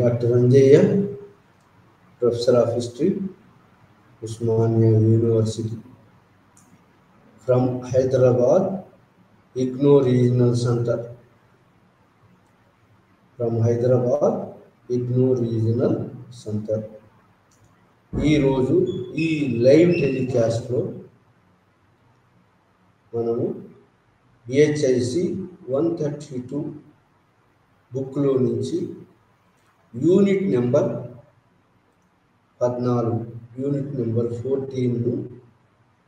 Dr. Anjaya, Professor of History, Usmania University. From Hyderabad, IGNOU Regional Center. From Hyderabad, IGNOU Regional Center. ఈ రోజు ఈ live టెలికాస్ట్లో మనము బిహెచ్ఐసి 132 బుక్లో నుంచి యూనిట్ నెంబర్ 14 యూనిట్ నెంబర్ 14ను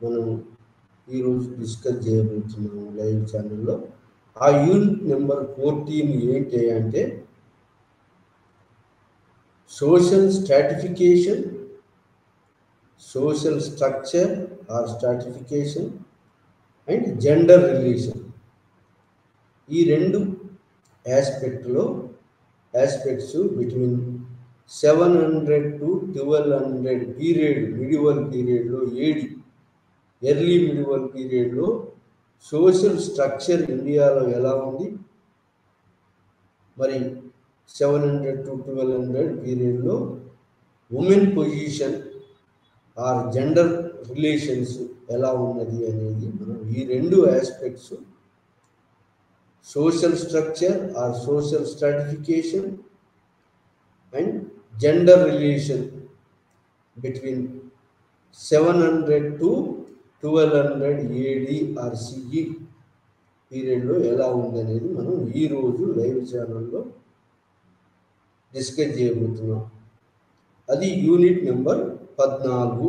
మనం ఈరోజు డిస్కస్ చేయబోతున్నాము లైవ్ ఛానల్లో. ఆ యూనిట్ నెంబర్ 14 ఏంటి అంటే social stratification, social structure or stratification and gender relation. ఈ రెండు aspects between 700 to 1200 period, medieval పీరియడ్లో ఎర్లీ మిడివల్ పీరియడ్లో సోషల్ స్ట్రక్చర్ ఇండియాలో ఎలా ఉంది, మరి 700 to 1200 పీరియడ్లో women position or gender relations ఎలా ఉన్నది అనేది మనం ఈ రెండు aspects social structure or social stratification and gender relation between 700 to 1200 AD or CE పీరియడ్లో ఎలా ఉందనేది మనం ఈరోజు లైవ్ ఛానల్లో డిస్కస్ చేయబోతున్నాం. అది యూనిట్ నెంబర్ 14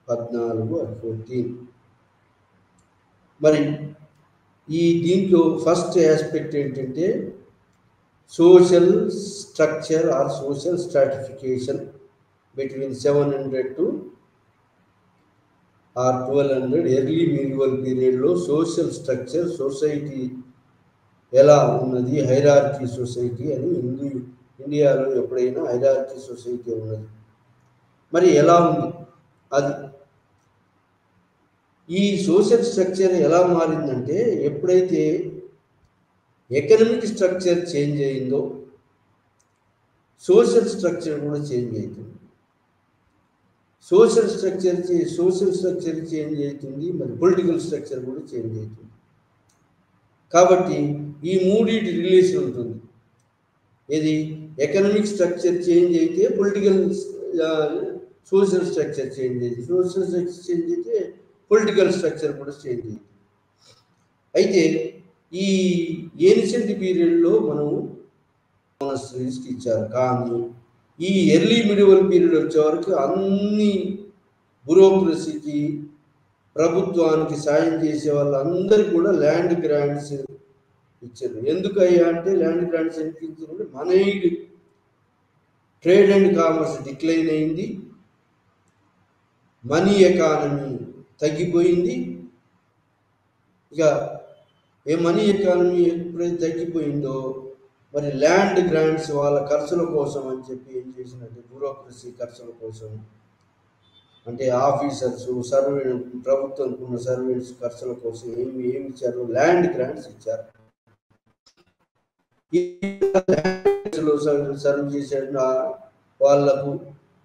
ఆర్ 14. మరి ఈ దీంట్లో ఫస్ట్ ఆస్పెక్ట్ ఏంటంటే social structure or social stratification between 700 to 1200 early medieval పీరియడ్లో సోషల్ స్ట్రక్చర్, సొసైటీ ఎలా ఉన్నది, హైరార్కీ సొసైటీ అని ఇండియాలో ఎప్పుడైనా హైరార్కీ సొసైటీ ఉన్నది, మరి ఎలా ఉంది అది. ఈ సోషల్ స్ట్రక్చర్ ఎలా మారిందంటే ఎప్పుడైతే ఎకనామిక్ స్ట్రక్చర్ చేంజ్ అయిందో సోషల్ స్ట్రక్చర్ కూడా చేంజ్ అవుతుంది. సోషల్ స్ట్రక్చర్ చేంజ్ అవుతుంది, మరి పొలిటికల్ స్ట్రక్చర్ కూడా చేంజ్ అవుతుంది. కాబట్టి ఈ మూడింటి రిలేషన్ ఉంటుంది. ఇది ఎకనామిక్ స్ట్రక్చర్ చేంజ్ అయితే పొలిటికల్ సోషల్ స్ట్రక్చర్ చేంజ్ అయింది, సోషల్ స్ట్రక్చర్ చేంజ్ అయితే పొలిటికల్ స్ట్రక్చర్ కూడా చేంజ్ అయింది. అయితే ఈ ఏన్షియంట్ పీరియడ్లో మనము మోనస్టరీస్కి ఇచ్చారు, కానీ ఈ ఎర్లీ మిడివల్ పీరియడ్ వచ్చే వరకు అన్ని బ్యూరోక్రసీకి, ప్రభుత్వానికి సాయం చేసే వాళ్ళందరికీ కూడా ల్యాండ్ గ్రాంట్స్ ఇచ్చారు. ఎందుకయ్యా అంటే ల్యాండ్ గ్రాంట్స్ ఎందుకు ఇచ్చారంటే మన ట్రేడ్ అండ్ కామర్స్ డిక్లైన్ అయింది, మనీ ఎకానమీ తగ్గిపోయింది. ఇక మనీ ఎకానమీ ఎప్పుడైతే తగ్గిపోయిందో మరి ల్యాండ్ గ్రాంట్స్ వాళ్ళ ఖర్చుల కోసం అని చెప్పి ఏం చేసినట్టు బ్యూరోక్రసీ ఖర్చుల కోసం, అంటే ఆఫీసర్స్, ప్రభుత్వంకు ఉన్న సర్వెంట్స్ ఖర్చుల కోసం ఏమి ఇచ్చారు, ల్యాండ్ గ్రాంట్స్ ఇచ్చారు. సర్వ్ చేసే వాళ్లకు,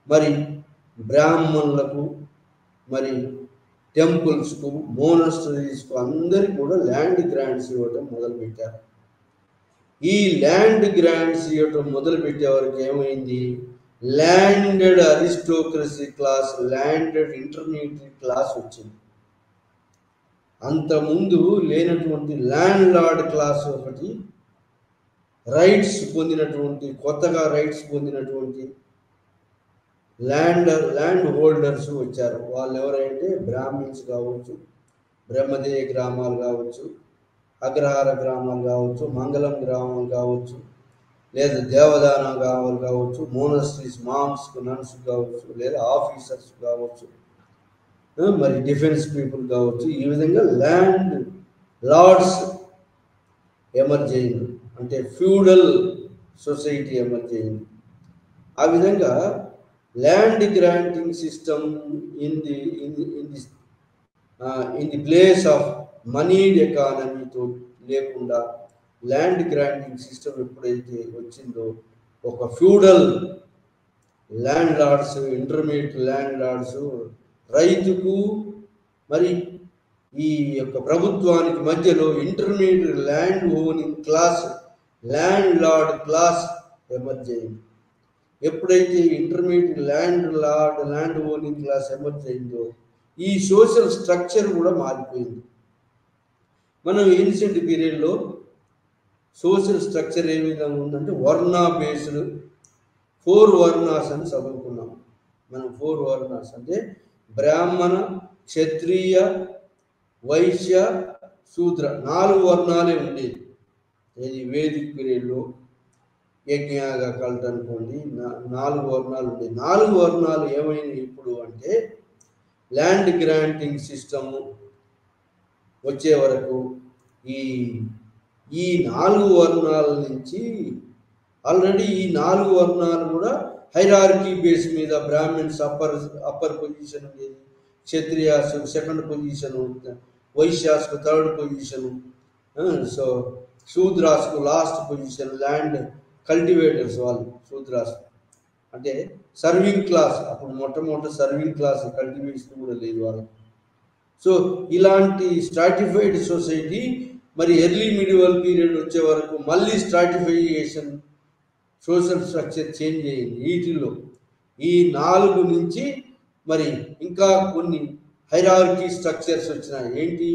మరి బ్రాహ్మణులకు, మరి టెంపుల్స్కు, మోనస్టరీస్కు అందరికీ కూడా ల్యాండ్ గ్రాంట్స్ ఇవ్వటం మొదలుపెట్టారు. ఈ ల్యాండ్ గ్రాంట్స్ ఇవ్వటం మొదలుపెట్టే వరకు ఏమైంది, landed aristocracy class, landed intermediate class వచ్చింది. అంతకుముందు లేనటువంటి ల్యాండ్ లార్డ్ క్లాస్ ఒకటి, రైట్స్ పొందినటువంటి, కొత్తగా రైట్స్ పొందినటువంటి ల్యాండ్ హోల్డర్స్ వచ్చారు. వాళ్ళు ఎవరంటే బ్రాహ్మిన్స్ కావచ్చు, బ్రహ్మదేయ గ్రామాలు కావచ్చు, అగ్రహార గ్రామాలు కావచ్చు, మంగళం గ్రామాలు కావచ్చు, లేదా దేవదాన గ్రామాలు కావచ్చు, మోనస్ట్రీస్, మామ్స్, నన్స్ కావచ్చు, లేదా ఆఫీసర్స్ కావచ్చు, మరి డిఫెన్స్ పీపుల్ కావచ్చు. ఈ విధంగా ల్యాండ్ లార్డ్స్ ఎమర్జ్ అయింది, అంటే ఫ్యూడల్ సొసైటీ ఎమర్జ్ అయింది. ఆ విధంగా land granting system in the place of monied ఎకానమీతో లేకుండా ల్యాండ్ గ్రాంటింగ్ సిస్టమ్ ఎప్పుడైతే వచ్చిందో ఒక feudal land lords, intermediate land lords, రైతుకు మరి ఈ యొక్క ప్రభుత్వానికి మధ్యలో intermediate land owning class, land lord class emerge అయింది. ఎప్పుడైతే intermediate land owning class emerge అయిందో ఈ సోషల్ స్ట్రక్చర్ కూడా మారిపోయింది. మనం ఏన్షియంట్ పీరియడ్లో సోషల్ స్ట్రక్చర్ ఏ విధంగా ఉందంటే వర్ణ బేస్డ్ 4 వర్ణాస్ అని చదువుకున్నాం మనం. 4 వర్ణాస్ అంటే బ్రాహ్మణ, క్షత్రియ, వైశ్య, శూద్ర 4 వర్ణాలే ఉండేది. ఇది వేదిక్ పీరియడ్లో యజ్ఞయాగ కల్ట్ అనుకోండి 4 వర్ణాలు ఉండేది. 4 వర్ణాలు ఏమైనా ఇప్పుడు అంటే ల్యాండ్ గ్రాంటింగ్ సిస్టము వచ్చే వరకు ఈ 4 వర్ణాల నుంచి ఆల్రెడీ ఈ 4 వర్ణాలు కూడా హైరార్కీ బేస్ మీద బ్రాహ్మిన్స్ అప్పర్ పొజిషన్ ఉండేది, క్షత్రియాస్ సెకండ్ పొజిషను, వైశ్యాస్కు థర్డ్ పొజిషను, సో శూద్రాస్కు లాస్ట్ పొజిషన్. ల్యాండ్ కల్టివేటర్స్ వాళ్ళు శూద్రాస్ అంటే సర్వింగ్ క్లాస్, అప్పుడు మొట్టమొదటి సర్వింగ్ క్లాస్, కల్టివేషన్ కూడా లేదు వాళ్ళకి. సో ఇలాంటి స్ట్రాటిఫైడ్ సొసైటీ మరి ఎర్లీ మిడివల్ పీరియడ్ వచ్చే వరకు మళ్ళీ స్ట్రాటిఫికేషన్ సోషల్ స్ట్రక్చర్ చేంజ్ అయ్యింది. వీటిల్లో ఈ 4 నుంచి మరి ఇంకా కొన్ని హైరార్కీ స్ట్రక్చర్స్ వచ్చినాయి. ఏంటి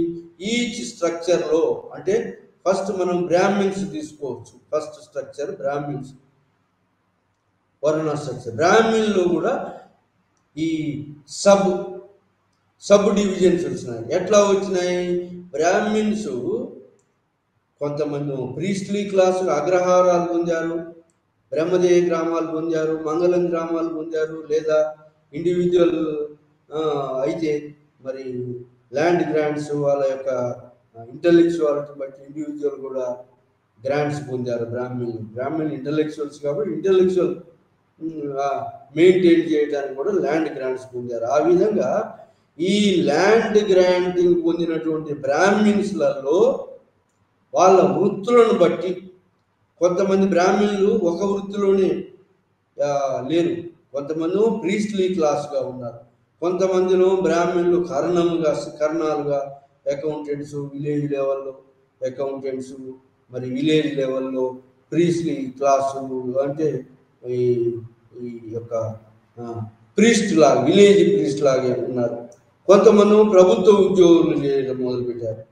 ఈచ్ స్ట్రక్చర్లో అంటే ఫస్ట్ మనం బ్రాహ్మిన్స్ తీసుకోవచ్చు. ఫస్ట్ స్ట్రక్చర్ బ్రాహ్మిన్స్ వర్ణ స్ట్రక్చర్. బ్రాహ్మిన్లో కూడా ఈ సబ్ డివిజన్స్ వచ్చినాయి. ఎట్లా వచ్చినాయి? బ్రాహ్మిన్స్ కొంతమంది ప్రీస్ట్లీ క్లాసు అగ్రహారాలు పొందారు, బ్రహ్మదేయ గ్రామాలు పొందారు, మంగళం గ్రామాలు పొందారు, లేదా ఇండివిజువల్ అయితే మరి ల్యాండ్ గ్రాంట్స్ వాళ్ళ యొక్క ఇంటలెక్చువాలిటీ బట్టి ఇండివిజువల్ కూడా గ్రాంట్స్ పొందారు. బ్రాహ్మణ్ ఇంటలెక్చువల్స్ కాబట్టి ఇంటలెక్చువల్ మెయింటైన్ చేయడానికి కూడా ల్యాండ్ గ్రాంట్స్ పొందారు. ఆ విధంగా ఈ ల్యాండ్ గ్రాంటింగ్ పొందినటువంటి బ్రాహ్మిన్స్లలో వాళ్ళ వృత్తులను బట్టి కొంతమంది బ్రాహ్మణులు ఒక వృత్తిలోనే లేరు, కొంతమంది ప్రీస్ట్లీ క్లాస్గా ఉన్నారు, కొంతమందిలో బ్రాహ్మణులు కర్ణాలుగా అకౌంటెంట్స్, విలేజ్ లెవెల్లో అకౌంటెంట్స్, మరి విలేజ్ లెవెల్లో ప్రీస్ట్లీ క్లాసు అంటే ఈ యొక్క ప్రీస్ట్ లాగా విలేజ్ ప్రీస్ట్ లాగే ఉన్నారు. కొంతమంది ప్రభుత్వ ఉద్యోగులు చేయడం మొదలుపెట్టారు,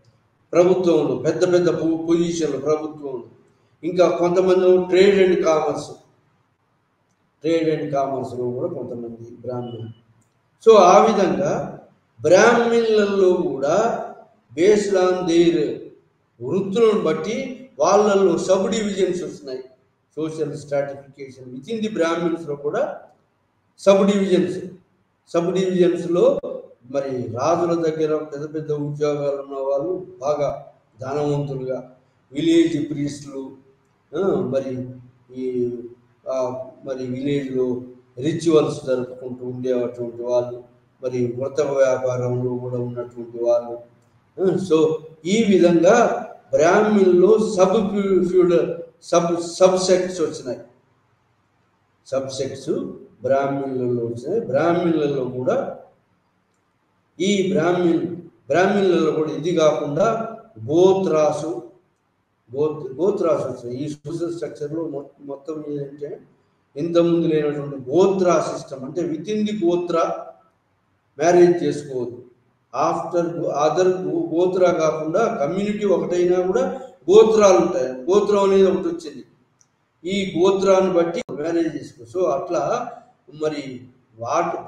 ప్రభుత్వంలో పెద్ద పెద్ద పొజిషన్లు ప్రభుత్వంలో. ఇంకా కొంతమంది ట్రేడ్ అండ్ కామర్స్లో కూడా కొంతమంది బ్రాహ్మణులు. సో ఆ విధంగా బ్రాహ్మణులలో కూడా బేస్డ్ ఆన్ దేర్ వృత్తులను బట్టి వాళ్ళల్లో సబ్ డివిజన్స్ వస్తున్నాయి. Social stratification within the బ్రాహ్మిన్స్లో కూడా సబ్ డివిజన్స్లో మరి రాజుల దగ్గర పెద్ద పెద్ద ఉద్యోగాలు ఉన్న వాళ్ళు బాగా ధనవంతులుగా, విలేజ్ ప్రీస్టులు మరి విలేజ్లో రిచువల్స్ జరుపుకుంటూ ఉండేటువంటి వాళ్ళు, మరి వృత్త వ్యాపారంలో కూడా ఉన్నటువంటి వాళ్ళు. సో ఈ విధంగా బ్రాహ్మిన్లో సబ్ సెక్ట్స్ వచ్చినాయి. సబ్ సెక్ట్స్ బ్రాహ్మిన్లలో వచ్చినాయి. బ్రాహ్మిన్లలో కూడా ఈ బ్రాహ్మిన్లలో కూడా ఇది కాకుండా గోత్రాసు వచ్చినాయి. ఈ సోషల్ స్ట్రక్చర్లో మొత్తం ఏంటంటే ఇంతకుముందు లేనటువంటి గోత్రా సిస్టమ్, అంటే విత్ ఇన్ ది గోత్ర మ్యారేజ్ చేసుకోవద్దు. ఆఫ్టర్ అదర్ గోత్రా కాకుండా కమ్యూనిటీ ఒకటైనా కూడా గోత్రాలు ఉంటాయి. గోత్రం అనేది ఒకటి వచ్చింది, ఈ గోత్రాన్ని బట్టి మ్యారేజ్ చేసుకో. సో అట్లా మరి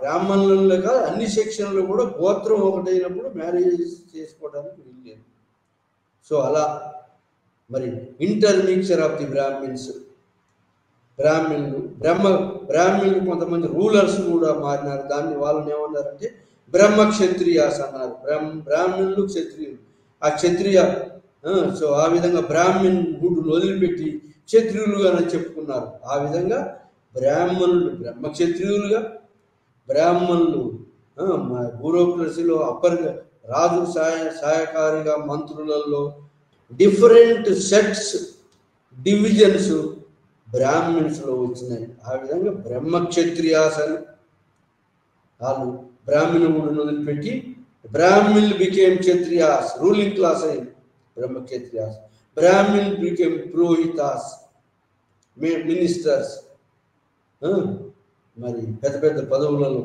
బ్రాహ్మణులలో కాదు అన్ని సెక్షన్లో కూడా గోత్రం ఒకటైనప్పుడు మ్యారేజ్ చేసుకోవడానికి వీల్లేదు. సో అలా మరి ఇంటర్మిక్చర్ ఆఫ్ ది బ్రాహ్మణులు కొంతమంది రూలర్స్ కూడా మారినారు. దాన్ని వాళ్ళని ఏమన్నారంటే బ్రహ్మక్షత్రియాస్ అన్నారు. బ్రాహ్మణులు క్షత్రియులు. ఆ క్షత్రియ సో ఆ విధంగా బ్రాహ్మణ్ గుడ్డును వదిలిపెట్టి క్షత్రియులుగా చెప్పుకున్నారు. ఆ విధంగా బ్రాహ్మణులు బ్రహ్మక్షత్రియులుగా, బ్రాహ్మణులు బ్యూరోక్రసీలో అప్పర్గా, రాజు సహాయకారిగా, మంత్రులలో డిఫరెంట్ సెట్స్ డివిజన్స్ బ్రాహ్మిన్స్లో వచ్చినాయి. ఆ విధంగా బ్రహ్మక్షత్రియాస్ అని వాళ్ళు బ్రాహ్మణులను వదిలిపెట్టి Brahmin became Kshatriyas, ruling class అయింది బ్రహ్మక్షత్రియాస్. బ్రాహ్మిన్ బికేమ్ పురోహితాస్, మినిస్టర్స్, మరి పెద్ద పెద్ద పదవులలో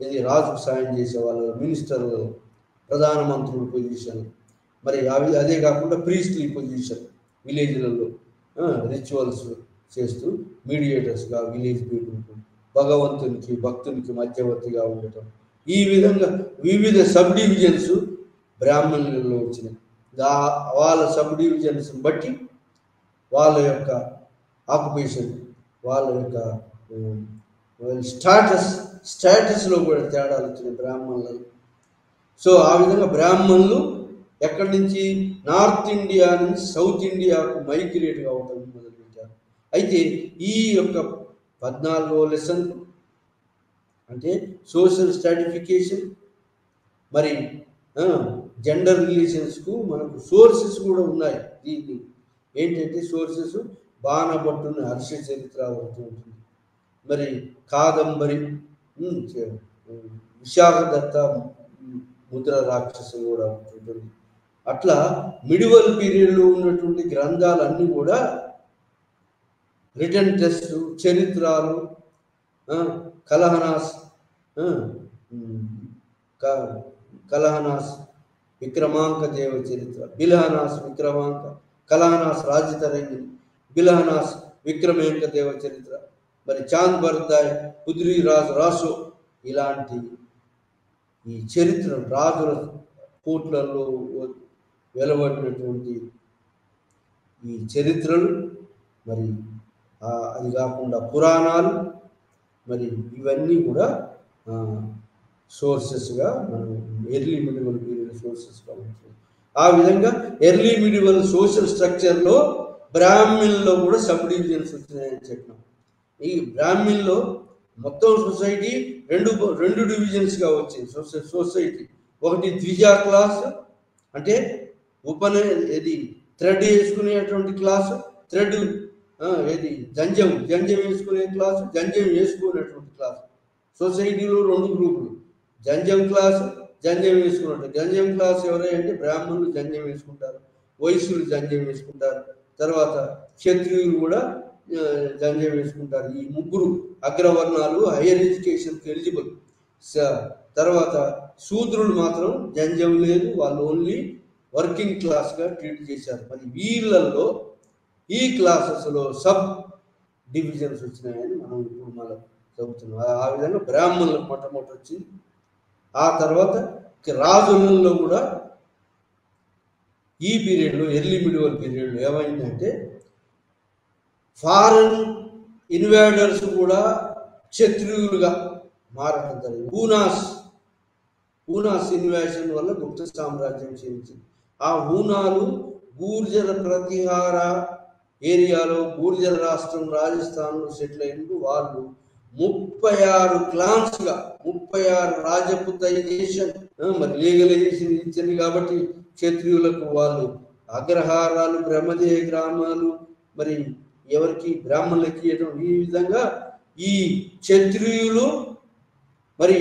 ఇది రాజుకు సాయం చేసే వాళ్ళు, మినిస్టర్లు, ప్రధానమంత్రుల పొజిషన్, మరి అదే కాకుండా ప్రీస్ట్లీ పొజిషన్, విలేజ్లలో రిచువల్స్ చేస్తూ మీడియేటర్స్గా విలేజ్ పీపుల్కు భగవంతునికి భక్తునికి మధ్యవర్తిగా ఉండటం. ఈ విధంగా వివిధ సబ్ డివిజన్స్ బ్రాహ్మణులలో వచ్చినాయి. వాళ్ళ సబ్ డివిజన్స్ బట్టి వాళ్ళ యొక్క ఆక్యుపేషన్, వాళ్ళ యొక్క స్టాటస్లో కూడా తేడాలు వచ్చినాయి బ్రాహ్మణులలో. సో ఆ విధంగా బ్రాహ్మణులు ఎక్కడి నుంచి నార్త్ ఇండియా నుంచి సౌత్ ఇండియాకు మైగ్రేట్ కావటం మొదలుపెట్టారు. అయితే ఈ యొక్క 14వ లెసన్ అంటే సోషల్ స్ట్రాటిఫికేషన్, మరి జెండర్ రిలేషన్స్కు మనకు సోర్సెస్ కూడా ఉన్నాయి. దీన్ని ఏంటంటే సోర్సెస్ బాణభట్టుని హర్ష చరిత్ర అవుతూ ఉంటుంది, మరి కాదంబరి, విశాఖదత్త ముద్ర రాక్షసు కూడా ఉంటుంది. అట్లా మిడివల్ పీరియడ్లో ఉన్నటువంటి గ్రంథాలన్నీ కూడా రిటర్న్ టెస్ట్, చరిత్రాలు, కలహనాస్ విక్రమాంక దేవ చరిత్ర, బిలహనాస్ విక్రమాంక, కలహనాస్ రాజతరంగిణి, బిలహనాస్ విక్రమాంక దేవ చరిత్ర, మరి చాంద్ బర్దాయ్, కుదిరి రాసో, ఇలాంటి ఈ చరిత్ర రాజుల కోట్లలో వెలువడినటువంటి ఈ చరిత్రలు, మరి అది కాకుండా పురాణాలు, మరి ఇవన్నీ కూడా సోర్సెస్గా మనం ఎర్లీ మిడివల్ పీరియడ్ సోర్సెస్గా ఉంటుంది. ఆ విధంగా ఎర్లీ మిడివల్ సోషల్ స్ట్రక్చర్లో బ్రాహ్మిన్లో కూడా సబ్ డివిజన్స్ వచ్చినాయని చెప్పినాం. ఈ బ్రాహ్మిన్లో మొత్తం సొసైటీ రెండు డివిజన్స్గా వచ్చింది. సొసైటీ ఒకటి ద్విజా క్లాస్, అంటే ఇది థ్రెడ్ వేసుకునేటువంటి క్లాసు, థ్రెడ్ ఏది జంజం వేసుకునే క్లాసు, జంజం వేసుకునేటువంటి క్లాసు. సొసైటీలో 2 గ్రూపులు, జంజం క్లాసు, జంజం వేసుకున్నట్టు. జంజం క్లాస్ ఎవరంటే బ్రాహ్మణులు జంజం వేసుకుంటారు, వైశ్యులు జంజం వేసుకుంటారు, తర్వాత క్షత్రియులు కూడా జంజం వేసుకుంటారు. ఈ 3 అగ్రవర్ణాలు హైయర్ ఎడ్యుకేషన్కి ఎలిజిబుల్. తర్వాత శూద్రులు మాత్రం జంజం లేదు, వాళ్ళు ఓన్లీ వర్కింగ్ క్లాస్గా ట్రీట్ చేశారు. మరి వీళ్ళల్లో ఈ క్లాసెస్లో సబ్ డివిజన్స్ వచ్చినాయని మనం ఇప్పుడు మనం చెబుతున్నాం. ఆ విధంగా బ్రాహ్మణులకు మొట్టమొదటి వచ్చింది. ఆ తర్వాత రాజులలో కూడా ఈ పీరియడ్లో ఎర్లీ మిడివల్ పీరియడ్లో ఏమైందంటే ఫారెన్ ఇన్వేడర్స్ కూడా క్షత్రియులుగా మారడం జరిగింది. హూనాస్ ఇన్వేషన్ వల్ల గుప్త సామ్రాజ్యం క్షీణించింది. ఆ హూనాలు గూర్జర ప్రతిహార ఏరియాలో, గూర్జర రాష్ట్రం రాజస్థాన్లో సెటిల్ అయినందుకు వాళ్ళు 36 క్లాన్స్గా 36 రాజపుతైజేషన్, మరి లీగలైజేషన్ ఇచ్చింది. కాబట్టి క్షత్రియులకు వాళ్ళు అగ్రహారాలు, బ్రహ్మదేయ గ్రామాలు, మరి ఎవరికి బ్రాహ్మణులకి ఇవ్వడం. ఈ విధంగా ఈ క్షత్రియులు మరి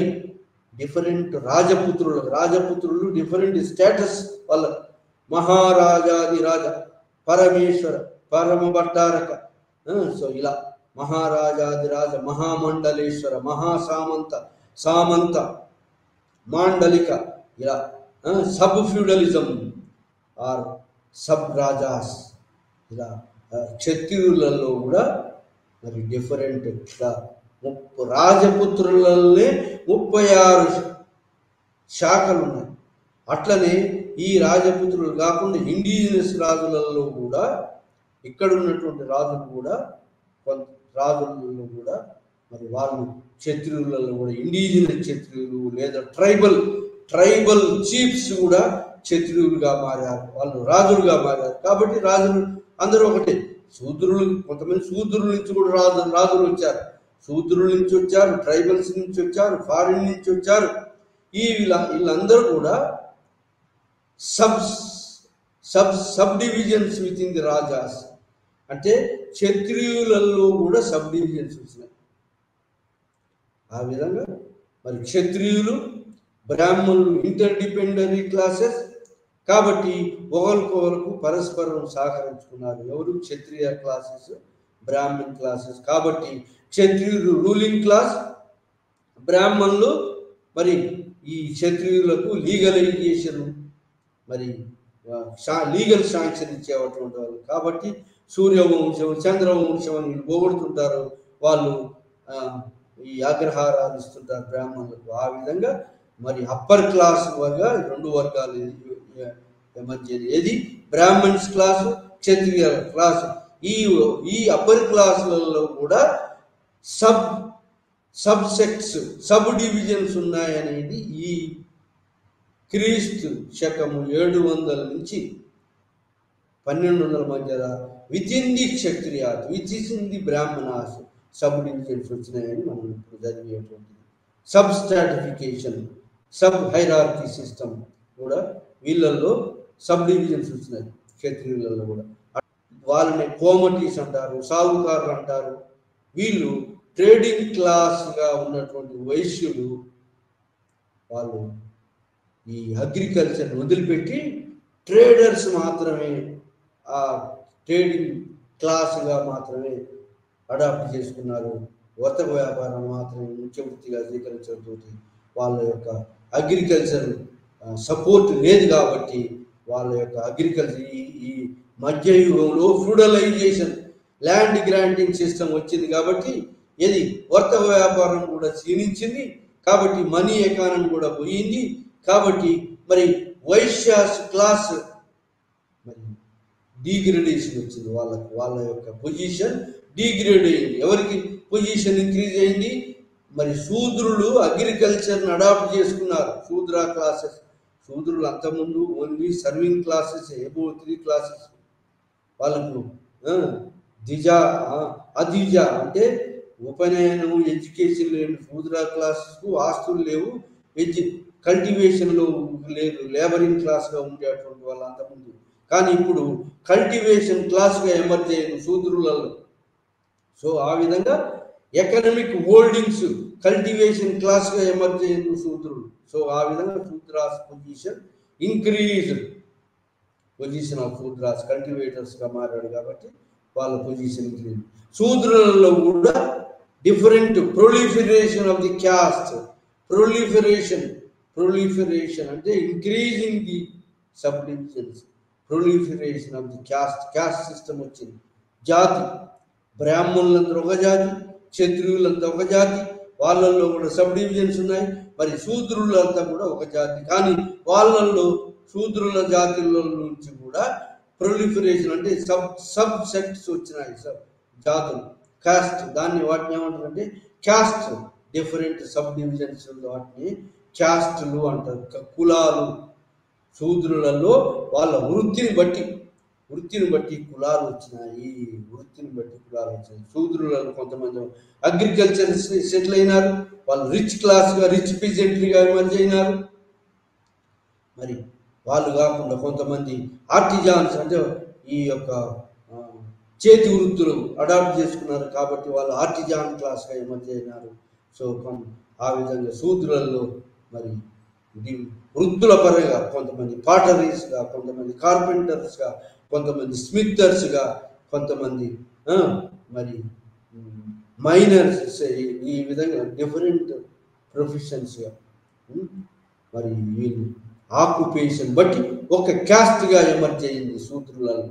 డిఫరెంట్ రాజపుత్రులు డిఫరెంట్ స్టేటస్ వాళ్ళ. మహారాజాది రాజ, పరమేశ్వర, పరమ భట్టారక, సో ఇలా మహారాజాది రాజ, మహామండలేశ్వర, సామంత, మాండలిక, ఇలా sub feudalism are sub Raja's, ఇలా క్షత్రియులలో కూడా మరి డిఫరెంట్ రాజపుత్రులనే 36 శాఖలు ఉన్నాయి. అట్లనే ఈ రాజపుత్రులు కాకుండా ఇండిజినస్ రాజులలో కూడా ఇక్కడ ఉన్నటువంటి రాజులలో కూడా మరి వాళ్ళు క్షత్రియులలో కూడా ఇండిజినస్ క్షత్రియులు లేదా ట్రైబల్ చీఫ్స్ కూడా క్షత్రియులుగా మారారు, వాళ్ళు రాజులుగా మారారు. కాబట్టి రాజులు అందరూ ఒకటే. కొంతమంది శూద్రుల నుంచి కూడా రాజులు వచ్చారు, శూద్రుల నుంచి వచ్చారు, ట్రైబల్స్ నుంచి వచ్చారు, ఫారిన్ నుంచి వచ్చారు. వీళ్ళందరూ కూడా sub divisions within the Rajas. అంటే క్షత్రియులలో కూడా సబ్ డివిజన్స్ వచ్చినాయి. ఆ విధంగా మరి క్షత్రియులు బ్రాహ్మణులు ఇంటర్డిపెండరీ క్లాసెస్ కాబట్టి ఒకరికొకరికి పరస్పరం సహకరించుకున్నారు. ఎవరు? క్షత్రియ క్లాసెస్, బ్రాహ్మణ్ క్లాసెస్. కాబట్టి క్షత్రియులు రూలింగ్ క్లాస్, బ్రాహ్మణులు మరి ఈ క్షత్రియులకు లీగలైజేషన్ మరి లీగల్ శాంక్షన్ ఇచ్చేటువంటి వాళ్ళు. కాబట్టి సూర్యవంశం, చంద్రవంశం అని పోగొడుతుంటారు వాళ్ళు, ఈ అగ్రహారాలు ఇస్తుంటారు బ్రాహ్మణులకు. ఆ విధంగా మరి అప్పర్ క్లాస్ గా 2 వర్గాలు మధ్య ఏది? బ్రాహ్మణ్స్ క్లాసు, క్షత్రియ క్లాసు. ఈ అప్పర్ క్లాసులలో కూడా సబ్ సెక్ట్స్, సబ్ డివిజన్స్ ఉన్నాయనేది ఈ క్రీస్తు శకము 700 నుంచి 1200 మధ్యలో within the Kshatriyas, within the Brahmanas sub divisions వచ్చినాయని మనం ఇప్పుడు చదివేటువంటిది. Sub stratification, sub hierarchy system కూడా వీళ్ళల్లో సబ్ డివిజన్స్ వచ్చినాయి. క్షత్రియులలో కూడా వాళ్ళని కోమటీస్ అంటారు, సావుకారులు అంటారు. వీళ్ళు ట్రేడింగ్ క్లాస్గా ఉన్నటువంటి వైశ్యులు వాళ్ళు ఈ అగ్రికల్చర్ వదిలిపెట్టి ట్రేడర్స్ మాత్రమే, ఆ ట్రేడింగ్ క్లాస్గా మాత్రమే అడాప్ట్ చేసుకున్నారు. వర్తక వ్యాపారం మాత్రమే ముఖ్య వృత్తిగా స్వీకరించడంతో వాళ్ళ యొక్క అగ్రికల్చర్ సపోర్ట్ లేదు. కాబట్టి వాళ్ళ యొక్క అగ్రికల్చర్ ఈ మధ్యయుగంలో ఫ్యూడలైజేషన్, ల్యాండ్ గ్రాంటింగ్ సిస్టమ్ వచ్చింది. కాబట్టి ఇది వర్తక వ్యాపారం కూడా క్షీణించింది. కాబట్టి మనీ ఎకానమీ కూడా పోయింది. కాబట్టి మరి వైశ్యాస్ క్లాస్ మరి డీగ్రేడేషన్ వచ్చింది. వాళ్ళ యొక్క పొజిషన్ డీగ్రేడ్ అయింది. ఎవరికి పొజిషన్ ఇంక్రీజ్ అయింది? మరి శూద్రులు అగ్రికల్చర్ని అడాప్ట్ చేసుకున్నారు. శూద్ర క్లాసెస్, శూద్రులు అంతకుముందు only serving classes, above 3 classes. వాళ్ళకు అధిజ అంటే ఉపనయనం, ఎడ్యుకేషన్ లేని శూద్ర క్లాసెస్కు ఆస్తులు లేవు, కల్టివేషన్లో లేదు, లేబరింగ్ క్లాస్గా ఉండేటువంటి వాళ్ళు అంతకుముందు. కానీ ఇప్పుడు కల్టివేషన్ క్లాస్గా ఎమర్జ్ అయ్యారు శూద్రులలో. సో ఆ విధంగా ఎకనామిక్ హోల్డింగ్స్ కల్టివేషన్ క్లాస్గా ఎమర్జ్ అయ్యారు శూద్రులు. సో ఆ విధంగా Shudras position increase, position of Shudras కల్టివేటర్స్గా మారాడు. కాబట్టి వాళ్ళ పొజిషన్ ఇంక్రీజ్. శూద్రులలో కూడా different proliferation of the caste, proliferation అంటే increasing the sub divisions, proliferation of the caste system వచ్చింది. జాతి, బ్రాహ్మణులందరూ ఒక జాతి, క్షత్రియులంతా ఒక జాతి, వాళ్ళల్లో కూడా సబ్ డివిజన్స్ ఉన్నాయి. మరి శూద్రులంతా కూడా ఒక జాతి. కానీ వాళ్ళల్లో శూద్రుల జాతుల నుంచి కూడా ప్రొలిఫరేషన్ అంటే సబ్ సెక్ట్స్ వచ్చినాయి, జాతులు, కాస్ట్. వాటిని ఏమంటారంటే క్యాస్ట్, డిఫరెంట్ సబ్ డివిజన్స్, వాటిని క్యాస్టులు అంటారు, కులాలు. శూద్రులలో వాళ్ళ వృత్తిని బట్టి కులాలు వచ్చినాయి. శూద్రులలో కొంతమంది అగ్రికల్చర్ సెటిల్ అయినారు, వాళ్ళు రిచ్ క్లాస్గా, రిచ్ పీజెంట్రీగా ఎమర్జ్ అయినారు. మరి వాళ్ళు కాకుండా కొంతమంది ఆర్టిజాన్స్ అంటే ఈ యొక్క చేతి వృత్తులు అడాప్ట్ చేసుకున్నారు. కాబట్టి వాళ్ళు ఆర్టిజాన్ క్లాస్గా ఎమర్జ్ అయినారు. సో ఆ విధంగా శూద్రులలో మరి వృత్తుల పరంగా కొంతమంది పాటరీస్గా, కొంతమంది కార్పెంటర్స్గా, కొంతమంది స్మిత్తర్స్గా, కొంతమంది మరి మైనర్స్, ఈ విధంగా డిఫరెంట్ ప్రొఫెషన్స్గా మరి వీళ్ళు ఆక్యుపేషన్ బట్టి ఒక క్యాస్ట్గా ఎమర్జ్ అయింది శూద్రులలో.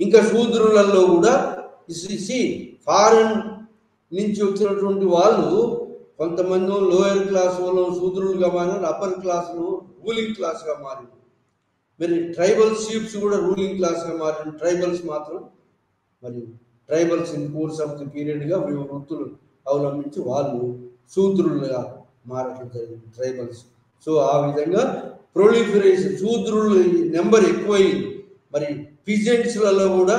ఇంకా శూద్రులలో కూడా ఫారెన్ నుంచి వచ్చినటువంటి వాళ్ళు కొంతమంది లోయర్ క్లాస్ వాళ్ళు శూద్రులుగా మారినారు, అప్పర్ క్లాస్ను రూలింగ్ క్లాస్గా మారింది. మరి ట్రైబల్ చీఫ్స్ కూడా రూలింగ్ క్లాస్గా మారిన ట్రైబల్స్ మాత్రం మరి tribals in course of the పీరియడ్గా వృత్తులు అవలంబించి వాళ్ళు శూద్రులుగా మారటం జరిగింది, ట్రైబల్స్. సో ఆ విధంగా ప్రొలిఫరేషన్, శూద్రుల నెంబర్ ఎక్కువైంది. మరి పిజెంట్స్లలో కూడా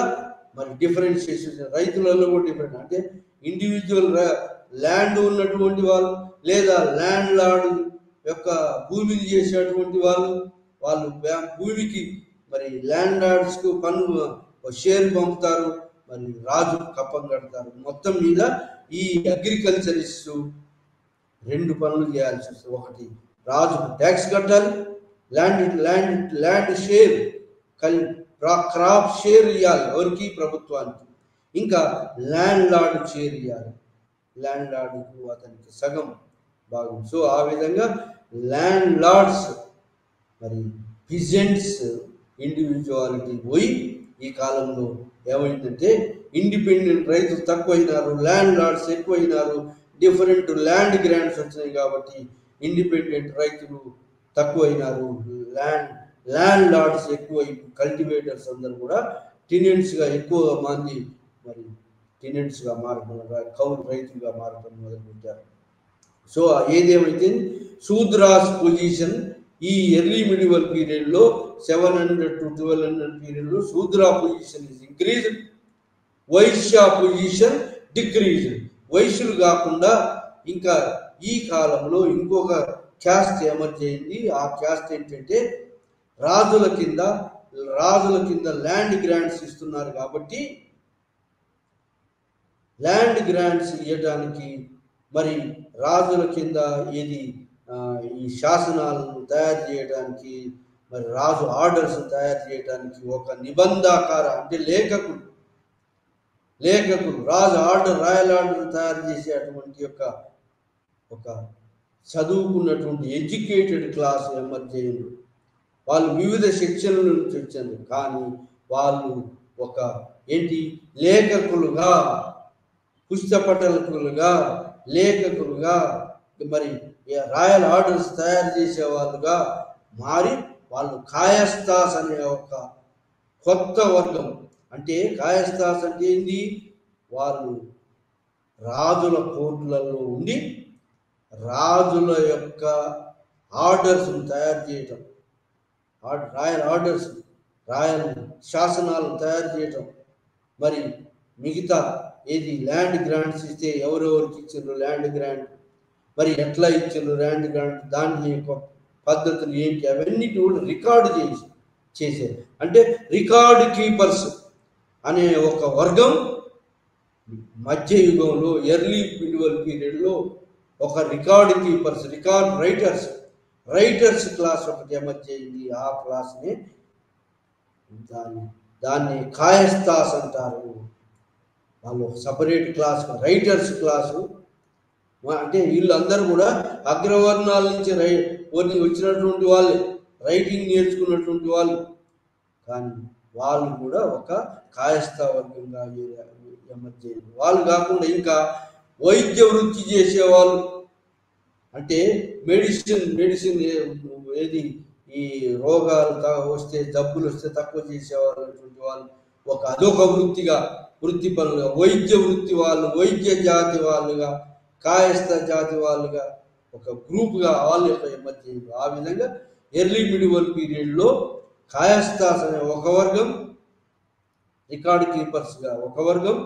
మరి డిఫరెన్షియేషన్, రైతులలో కూడా డిఫరెంట్. అంటే ఇండివిజువల్ ల్యాండ్ ఉన్నటువంటి వాళ్ళు, లేదా ల్యాండ్ లార్డ్ యొక్క భూమిని చేసేటువంటి వాళ్ళు భూమికి మరి ల్యాండ్ లార్డ్స్కు షేర్ పంపుతారు. మరి రాజు కప్పం కడతారు. మొత్తం మీద ఈ అగ్రికల్చరిస్ట్ రెండు పనులు చేయాల్సి వస్తుంది. ఒకటి, రాజు ట్యాక్స్ కట్టాలి, ల్యాండ్ షేర్ క్రాప్ షేర్ ఇవ్వాలి ఎవరికి, ప్రభుత్వానికి. ఇంకా ల్యాండ్ లార్డ్ షేర్ ఇవ్వాలి, ల్యాండ్ లార్డ్కు అతనికి సగం భాగం. సో ఆ విధంగా ల్యాండ్ లార్డ్స్ మరి పిజెంట్స్ ఇండివిజువాలిటీ పోయి ఈ కాలంలో ఏమైందంటే ఇండిపెండెంట్ రైతులు తక్కువైనారు, ల్యాండ్ లార్డ్స్ ఎక్కువైనారు, డిఫరెంట్ ల్యాండ్ గ్రాంట్స్ వచ్చినాయి కాబట్టి ఇండిపెండెంట్ రైతులు తక్కువైనారు, ల్యాండ్ లార్డ్స్ ఎక్కువ, కల్టివేటర్స్ అందరూ కూడా టెనెంట్స్గా ఎక్కువ మంది మరి టెనెంట్స్గా మారడం, కౌలు రైతులుగా మారడం మొదలుపెట్టారు. సో ఏదేమైతే శూద్రాస్ పొజిషన్ ఈ ఎర్లీ మిడివల్ పీరియడ్లో 700 to 1200 పీరియడ్లో Shudra position is increased, Vaishya position decreased. వైశ్యులు కాకుండా ఇంకా ఈ కాలంలో ఇంకొక క్యాస్ట్ ఎమర్జ్ అయింది. ఆ క్యాస్ట్ ఏంటంటే రాజుల కింద ల్యాండ్ గ్రాంట్స్ ఇస్తున్నారు కాబట్టి ల్యాండ్ గ్రాంట్స్ ఇవ్వడానికి మరి రాజుల కింద ఈ శాసనాలను తయారు చేయడానికి, మరి రాజు ఆర్డర్స్ తయారు చేయడానికి ఒక నిబంధకార అంటే లేఖకులు రాజు రాయల్ ఆర్డర్ తయారు చేసేటువంటి ఒక చదువుకున్నటువంటి ఎడ్యుకేటెడ్ క్లాస్ ఎమర్జ్ అయ్యారు. వాళ్ళు వివిధ సెక్షన్ల నుంచి వచ్చారు, కానీ వాళ్ళు ఒక లేఖకులుగా, పుస్తపటలకులుగా, లేఖకులుగా, మరి రాయల్ ఆర్డర్స్ తయారు చేసే వాళ్ళుగా మారి వాళ్ళు కాయస్థాస్ అనే ఒక కొత్త వర్గం. అంటే కాయస్థాస్ అంటే ఏంది, వాళ్ళు రాజుల కోర్టులలో ఉండి రాజుల యొక్క ఆర్డర్స్ తయారు చేయటం, రాయల్ శాసనాలను తయారు చేయటం, మరి మిగతా ల్యాండ్ గ్రాంట్స్ ఇస్తే ఎవరెవరికి ఇచ్చిండ్రు ల్యాండ్ గ్రాంట్, మరి ఎట్లా ఇచ్చిండ్రు ల్యాండ్ గ్రాంట్, దాని యొక్క పద్ధతులు ఏంటి, అవన్నీ కూడా రికార్డు చేశారు. అంటే రికార్డ్ కీపర్స్ అనే ఒక వర్గం మధ్యయుగంలో ఎర్లీ మిడివల్ పీరియడ్లో ఒక record keepers, record writers class ఒకటి ఎమర్జ్ అయింది. ఆ క్లాస్ని దాన్ని కాయస్థాస్ అంటారు. వాళ్ళు సపరేట్ క్లాస్, రైటర్స్ క్లాసు. అంటే వీళ్ళందరూ కూడా అగ్రవర్ణాల నుంచి వచ్చినటువంటి వాళ్ళే, రైటింగ్ నేర్చుకున్నటువంటి వాళ్ళు, కానీ వాళ్ళు కూడా ఒక కాయస్థా వర్గంగా ఎమర్జ్ అయ్యారు. వాళ్ళు కాకుండా ఇంకా వైద్య వృత్తి చేసేవాళ్ళు, అంటే మెడిసిన్ ఈ రోగాలు వస్తే, జబ్బులు వస్తే తక్కువ చేసేవాళ్ళు వాళ్ళు అదొక వృత్తి పనులుగా, వైద్య వృత్తి వాళ్ళు, వైద్య జాతి వాళ్ళుగా, కాయస్థ జాతి వాళ్ళుగా ఒక గ్రూప్గా వాళ్ళు ఎమర్జ్ అయ్యారు. ఆ విధంగా ఎర్లీ మిడివల్ పీరియడ్లో కాయస్థాస్ అనే ఒక వర్గం, రికార్డ్ కీపర్స్గా ఒక వర్గం,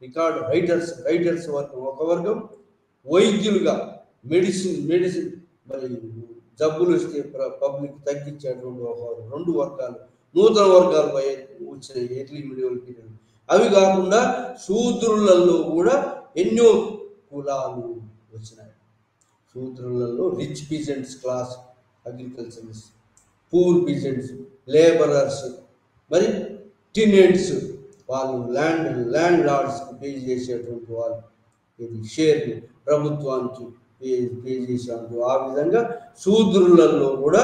రికార్డ్ రైటర్స్ వర్గం ఒక వర్గం, వైద్యులుగా మెడిసిన్ మరి జబ్బులు వస్తే పబ్లిక్ తగ్గించేటువంటి రెండు వర్గాలు, నూతన వర్గాలు వచ్చినాయి ఎర్లీ మిడివల్ పీరియడ్. అవి కాకుండా శూద్రులలో కూడా ఎన్నో కులాలు వచ్చినాయి. శూద్రులలో rich peasants class, agriculturist, poor peasants, labourers, మరి టెనెంట్స్, వాళ్ళు ల్యాండ్ లార్డ్స్కి పే చేసేటువంటి వాళ్ళు, షేర్లు ప్రభుత్వానికి పే చేసేటువంటి. ఆ విధంగా శూద్రులలో కూడా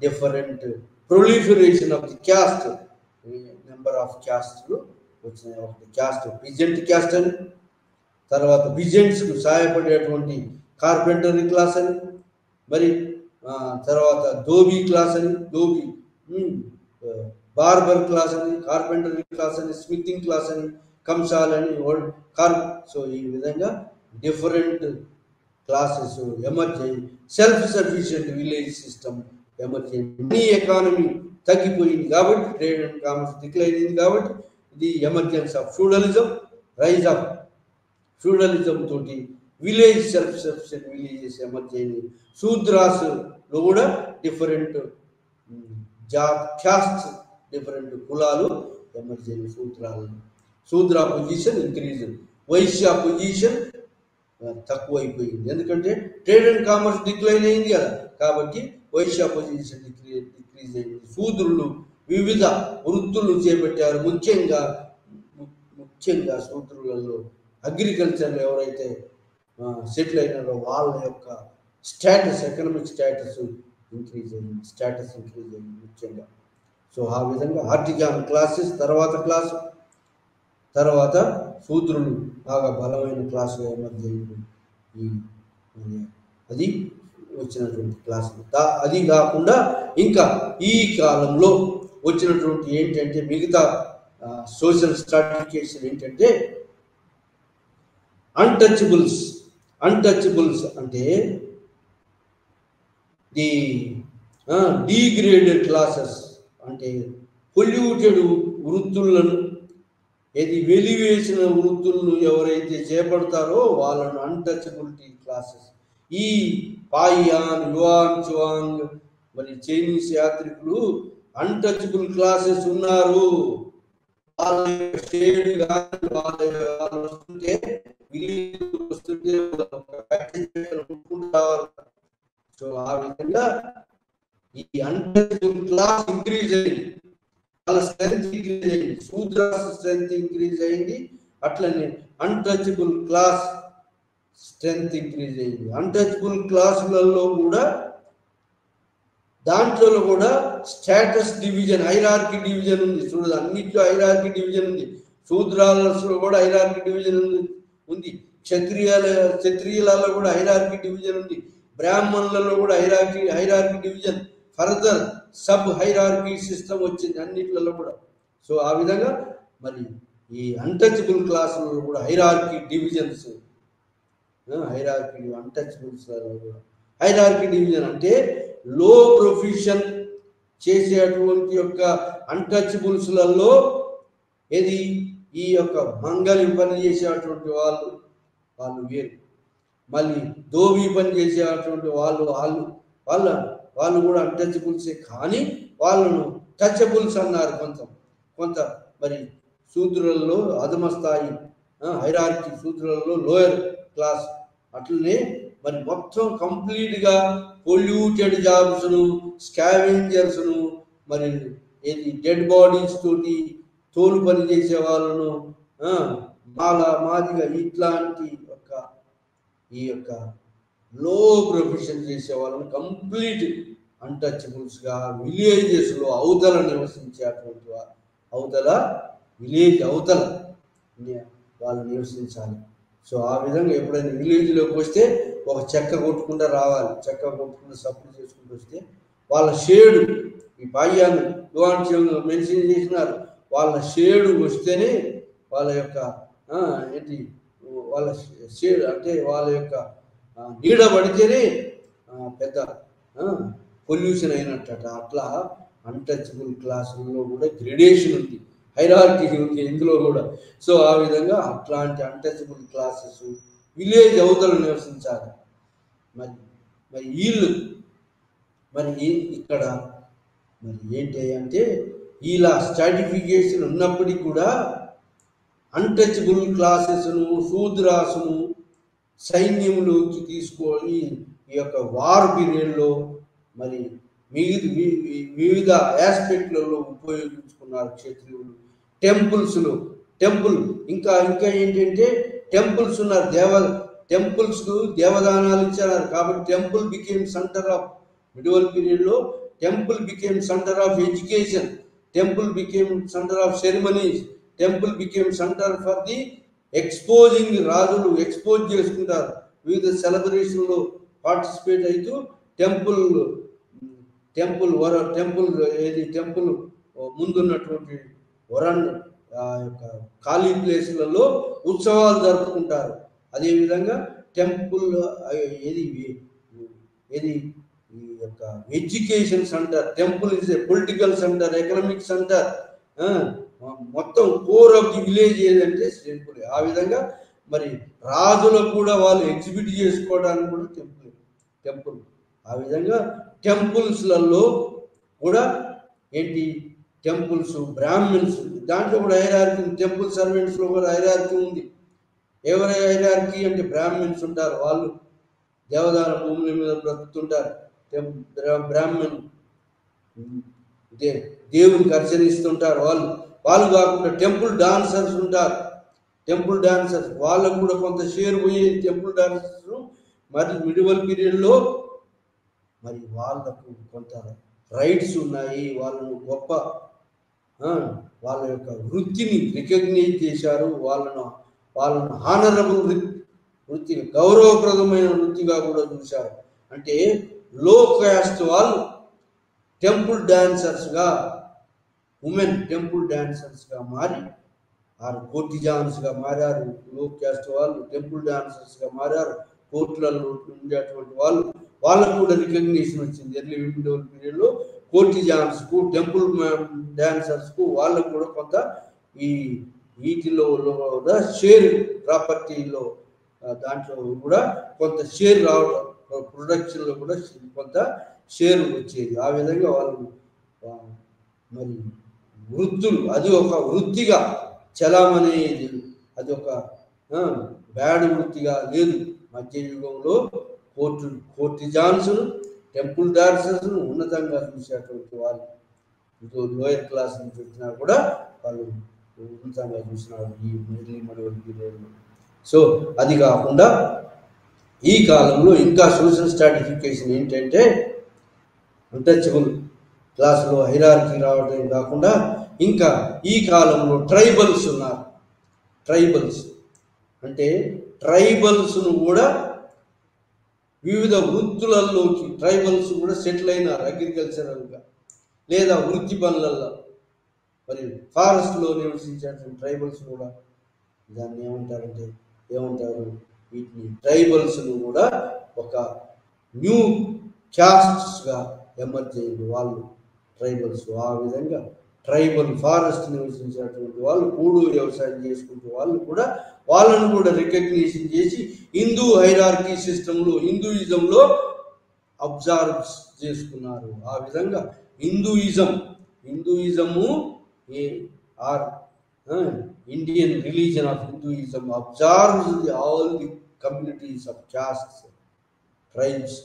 different proliferation of the caste, number of క్యాస్ట్లు వచ్చినాయి. ఒకటి క్యాస్ట్ పిజెంట్ క్యాస్ట్ అని, తర్వాత పిజెంట్స్కు సహాయపడేటువంటి కార్పెంటరీ క్లాస్ అని, మరి తర్వాత ధోబీ క్లాస్ అని, బార్బర్ క్లాస్ అని, కార్పెంటరీ క్లాస్ అని, స్మిథింగ్ క్లాస్ అని, కంసాల్ అని, సో ఈ విధంగా డిఫరెంట్ క్లాసెస్ ఎమర్జ్ అయ్యి self sufficient village system emerge అయ్యింది. మనీ ఎకానమీ తగ్గిపోయింది కాబట్టి, ట్రేడ్ అండ్ కామర్స్ డిక్లైన్ అయింది కాబట్టి, ఇది emergence of feudalism, rise of feudalism తోటి village self sufficient villages emerge అయింది. శూద్రాస్లో కూడా డిఫరెంట్ క్యాస్ట్, డిఫరెంట్ కులాలు ఎమర్జ్ అయింది. Shudra position increase, Vaishya position తక్కువైపోయింది. ఎందుకంటే ట్రేడ్ అండ్ కామర్స్ డిక్లైన్ అయింది కదా, కాబట్టి వైశ్య పొజిషన్ డిక్రీజ్ అయింది. శూద్రులు వివిధ వృత్తులు చేపట్టారు. ముఖ్యంగా శూద్రులలో అగ్రికల్చర్లో ఎవరైతే సెటిల్ అయినారో వాళ్ళ యొక్క స్టేటస్, ఎకనామిక్ స్టేటస్ ఇంక్రీజ్ అయింది ముఖ్యంగా. సో ఆ విధంగా ఆర్టిజాన్ క్లాసెస్ తర్వాత శూద్రులు బాగా బలమైన క్లాసులు మధ్య అది వచ్చినటువంటి క్లాసులు. అది కాకుండా ఇంకా ఈ కాలంలో వచ్చినటువంటి ఏంటంటే మిగతా సోషల్ స్ట్రాటిఫికేషన్ ఏంటంటే అన్టచబుల్స్ అంటే ది డీగ్రేడెడ్ క్లాసెస్, అంటే పొల్యూటెడ్ వృత్తులను, వెలివేసిన వృత్తులను ఎవరైతే చేపడతారో వాళ్ళను అన్టచబిలిటీ క్లాసెస్. ఈ పాయియాన్, యువాన్ చువాంగ్ మరి చైనీస్ యాత్రికులు అన్టచబుల్ క్లాసెస్ ఉన్నారు. వాళ్ళ షేడ్ కానీ వాళ్ళు వస్తుంటే సో ఆ విధంగా ఈ అన్టచబుల్ క్లాస్ ఇంక్రీజ్ అయింది, వాళ్ళ స్ట్రెంత్ ఇంక్రీజ్ అయింది, శూద్ర స్ట్రెంత్ ఇంక్రీజ్ అయింది, అట్లనే అన్టచబుల్ క్లాస్ స్ట్రెంత్ ఇంక్రీజ్ అయింది. అన్టచబుల్ క్లాసులలో కూడా దాంట్లో కూడా స్టేటస్ డివిజన్, హైరార్కీ డివిజన్ ఉంది. చూడదు, అన్నిట్లో హైరార్కీ డివిజన్ ఉంది. శూద్రాలలో కూడా హైరార్కీ డివిజన్ ఉంది. క్షత్రియులలో కూడా హైరార్కీ డివిజన్ ఉంది. బ్రాహ్మణులలో కూడా hierarchy division, further sub hierarchy system వచ్చింది అన్నిట్లలో కూడా. సో ఆ విధంగా మరి ఈ అన్టచబుల్ క్లాసులలో కూడా hierarchy divisions, untouchables hierarchy division అంటే లో ప్రొఫెషన్ చేసేటువంటి యొక్క అన్టచబుల్స్లలో ఈ యొక్క మంగళి పని చేసేటువంటి వాళ్ళు వేరు, మళ్ళీ దోబీ పని చేసేటువంటి వాళ్ళు కూడా అన్టచబుల్సే, కానీ వాళ్ళను టచబుల్స్ అన్నారు కొంత మరి శూద్రులలో అధమ స్థాయి హైరార్కీ, శూద్రులలో లోయర్ క్లాస్. అట్లనే మరి మొత్తం కంప్లీట్గా పొల్యూటెడ్ జాబ్స్ను, స్కావెంజర్స్ను, మరి డెడ్ బాడీస్ తోటి తోలు పని చేసే వాళ్ళను, మాదిగా ఇట్లాంటి ఈ యొక్క లో ప్రొఫెషన్ చేసే వాళ్ళని కంప్లీట్ అన్టచబుల్స్గా విలేజెస్లో అవతల నివసించేటువంటి విలేజ్ అవతల వాళ్ళు నివసించాలి. సో ఆ విధంగా ఎప్పుడైనా విలేజ్లోకి వస్తే ఒక చెక్క కొట్టుకుంటూ రావాలి, చెక్క కొట్టుకుంటూ సపోర్ట్ చేసుకుంటూ వస్తే వాళ్ళ షేడు, ఈ పాయ్యాన్ని యువాన్ మెన్షన్ చేసినారు, వాళ్ళ షేడు వస్తేనే వాళ్ళ యొక్క వాళ్ళ షేడ్ అంటే వాళ్ళ యొక్క నీడ పడితేనే పెద్ద పొల్యూషన్ అయినట్ట. అట్లా అన్టచబుల్ క్లాసుల్లో కూడా గ్రేడేషన్ ఉంది, హైరార్కీ ఉంది ఇందులో కూడా. సో ఆ విధంగా అట్లాంటి అన్టచబుల్ క్లాసెస్ విలేజ్ అవతల నివసించాలి. మరి వీళ్ళు ఇక్కడ ఏంటి అంటే ఇలా స్ట్రాటిఫికేషన్ ఉన్నప్పటికీ కూడా అన్టచబుల్ క్లాసెస్ను, శూద్రాసును సైన్యంలోకి తీసుకొని ఈ యొక్క వార్ పీరియడ్లో మరి వివిధ ఆస్పెక్ట్లలో ఉపయోగించుకున్నారు క్షత్రియులు. టెంపుల్ ఇంకా ఏంటంటే టెంపుల్స్ ఉన్నారు, టెంపుల్స్కు దేవదానాలు ఇచ్చారు. కాబట్టి temple became centre of medieval పీరియడ్లో, temple became centre of education, temple became centre of ceremonies, temple became centre for the exposing. రాజులు ఎక్స్పోజ్ చేసుకుంటారు, వివిధ సెలబ్రేషన్లో పార్టిసిపేట్ అవుతూ టెంపుల్ ముందున్నటువంటి యొక్క ఖాళీ ప్లేసులలో ఉత్సవాలు జరుపుకుంటారు. అదేవిధంగా టెంపుల్ ఈ యొక్క education centre, temple is a political centre, economic centre, మొత్తం కోర్ ఆఫ్ ది విలేజ్ ఏదంటే టెంపుల్. ఆ విధంగా మరి రాజులకు కూడా వాళ్ళు ఎగ్జిబిట్ చేసుకోవడానికి కూడా టెంపుల్. ఆ విధంగా టెంపుల్స్లలో కూడా టెంపుల్స్ బ్రాహ్మిన్స్ దాంట్లో కూడా హైరార్కీ, టెంపుల్ సర్వెంట్స్లో కూడా హైరార్కీ ఉంది. ఎవరి హైరార్కీ అంటే బ్రాహ్మిన్స్ ఉంటారు, వాళ్ళు దేవదాన భూముల మీద బ్రతుకుతుంటారు. బ్రాహ్మణ్ దేవునికి అర్చనిస్తుంటారు వాళ్ళు. వాళ్ళు కాకుండా టెంపుల్ డాన్సర్స్ ఉంటారు. టెంపుల్ డాన్సర్స్ వాళ్ళకు కూడా కొంత షేర్ పోయేది. టెంపుల్ డాన్సర్స్ మరి మిడివల్ పీరియడ్లో మరి వాళ్ళకు కొంత రైట్స్ ఉన్నాయి. వాళ్ళను గొప్ప వాళ్ళ యొక్క వృత్తిని రికగ్నైజ్ చేశారు. వాళ్ళను హానరబుల్ వృత్తి, గౌరవప్రదమైన వృత్తిగా కూడా చూశారు. అంటే లో క్యాస్ట్ వాళ్ళు టెంపుల్ డాన్సర్స్గా, ఉమెన్ టెంపుల్ డాన్సర్స్గా మారి కోర్టిజాన్స్గా మారారు. లో క్యాస్ట్ వాళ్ళు టెంపుల్ డాన్సర్స్గా మారారు. కోర్టులలో ఉండేటువంటి వాళ్ళకు కూడా రికగ్నిషన్ వచ్చింది. ఎర్లీ మిడివల్ పీరియడ్లో కోర్టిజాన్స్కు, టెంపుల్ డాన్సర్స్కు వాళ్ళకు కూడా కొంత ఈ వీటిలో కూడా షేర్, ప్రాపర్టీలో దాంట్లో కూడా కొంత షేర్ రావడం, ప్రొడక్షన్లో కూడా కొంత షేర్ వచ్చేది. ఆ విధంగా వాళ్ళు మరి వృత్తులు, అది ఒక వృత్తిగా చలామనేది, అది ఒక బ్యాడ్ వృత్తిగా లేదు. మధ్యయుగంలో కోర్టిజాన్స్ను, టెంపుల్ డాన్సర్స్ను ఉన్నతంగా చూసేటువంటి వాళ్ళు. లోయర్ క్లాస్ నుంచి వచ్చినా కూడా వాళ్ళు ఉన్నతంగా చూసినారు ఈ మిడివల్ పీరియడ్లో. సో అది కాకుండా ఈ కాలంలో ఇంకా సోషల్ స్ట్రాటిఫికేషన్ ఏంటంటే, అన్టచబుల్ క్లాసులో హైరార్కీ రావడం కాకుండా ఇంకా ఈ కాలంలో ట్రైబల్స్ ఉన్నారు. ట్రైబల్స్ అంటే ట్రైబల్స్ను కూడా వివిధ వృత్తులలోకి ట్రైబల్స్ కూడా సెటిల్ అయినారు. అగ్రికల్చరల్గా లేదా వృత్తి పనులలో. మరి ఫారెస్ట్లో నివసించేటువంటి ట్రైబల్స్ కూడా దాన్ని ఏమంటారు వీటిని ట్రైబల్స్ను కూడా ఒక న్యూ క్యాస్ట్స్గా ఎమర్జ్ అయ్యింది వాళ్ళు, ట్రైబల్స్. ఆ విధంగా ట్రైబల్ ఫారెస్ట్ నివసించేటువంటి వాళ్ళు, కూడు వ్యవసాయం చేసుకుంటే వాళ్ళు కూడా వాళ్ళను కూడా రికగ్నిషన్ చేసి హిందూ హైరార్కీ సిస్టంలో, హిందూయిజంలో అబ్జర్వ్ చేసుకున్నారు. ఆ విధంగా Hinduism Indian religion of Hinduism observes all the communities of castes, tribes.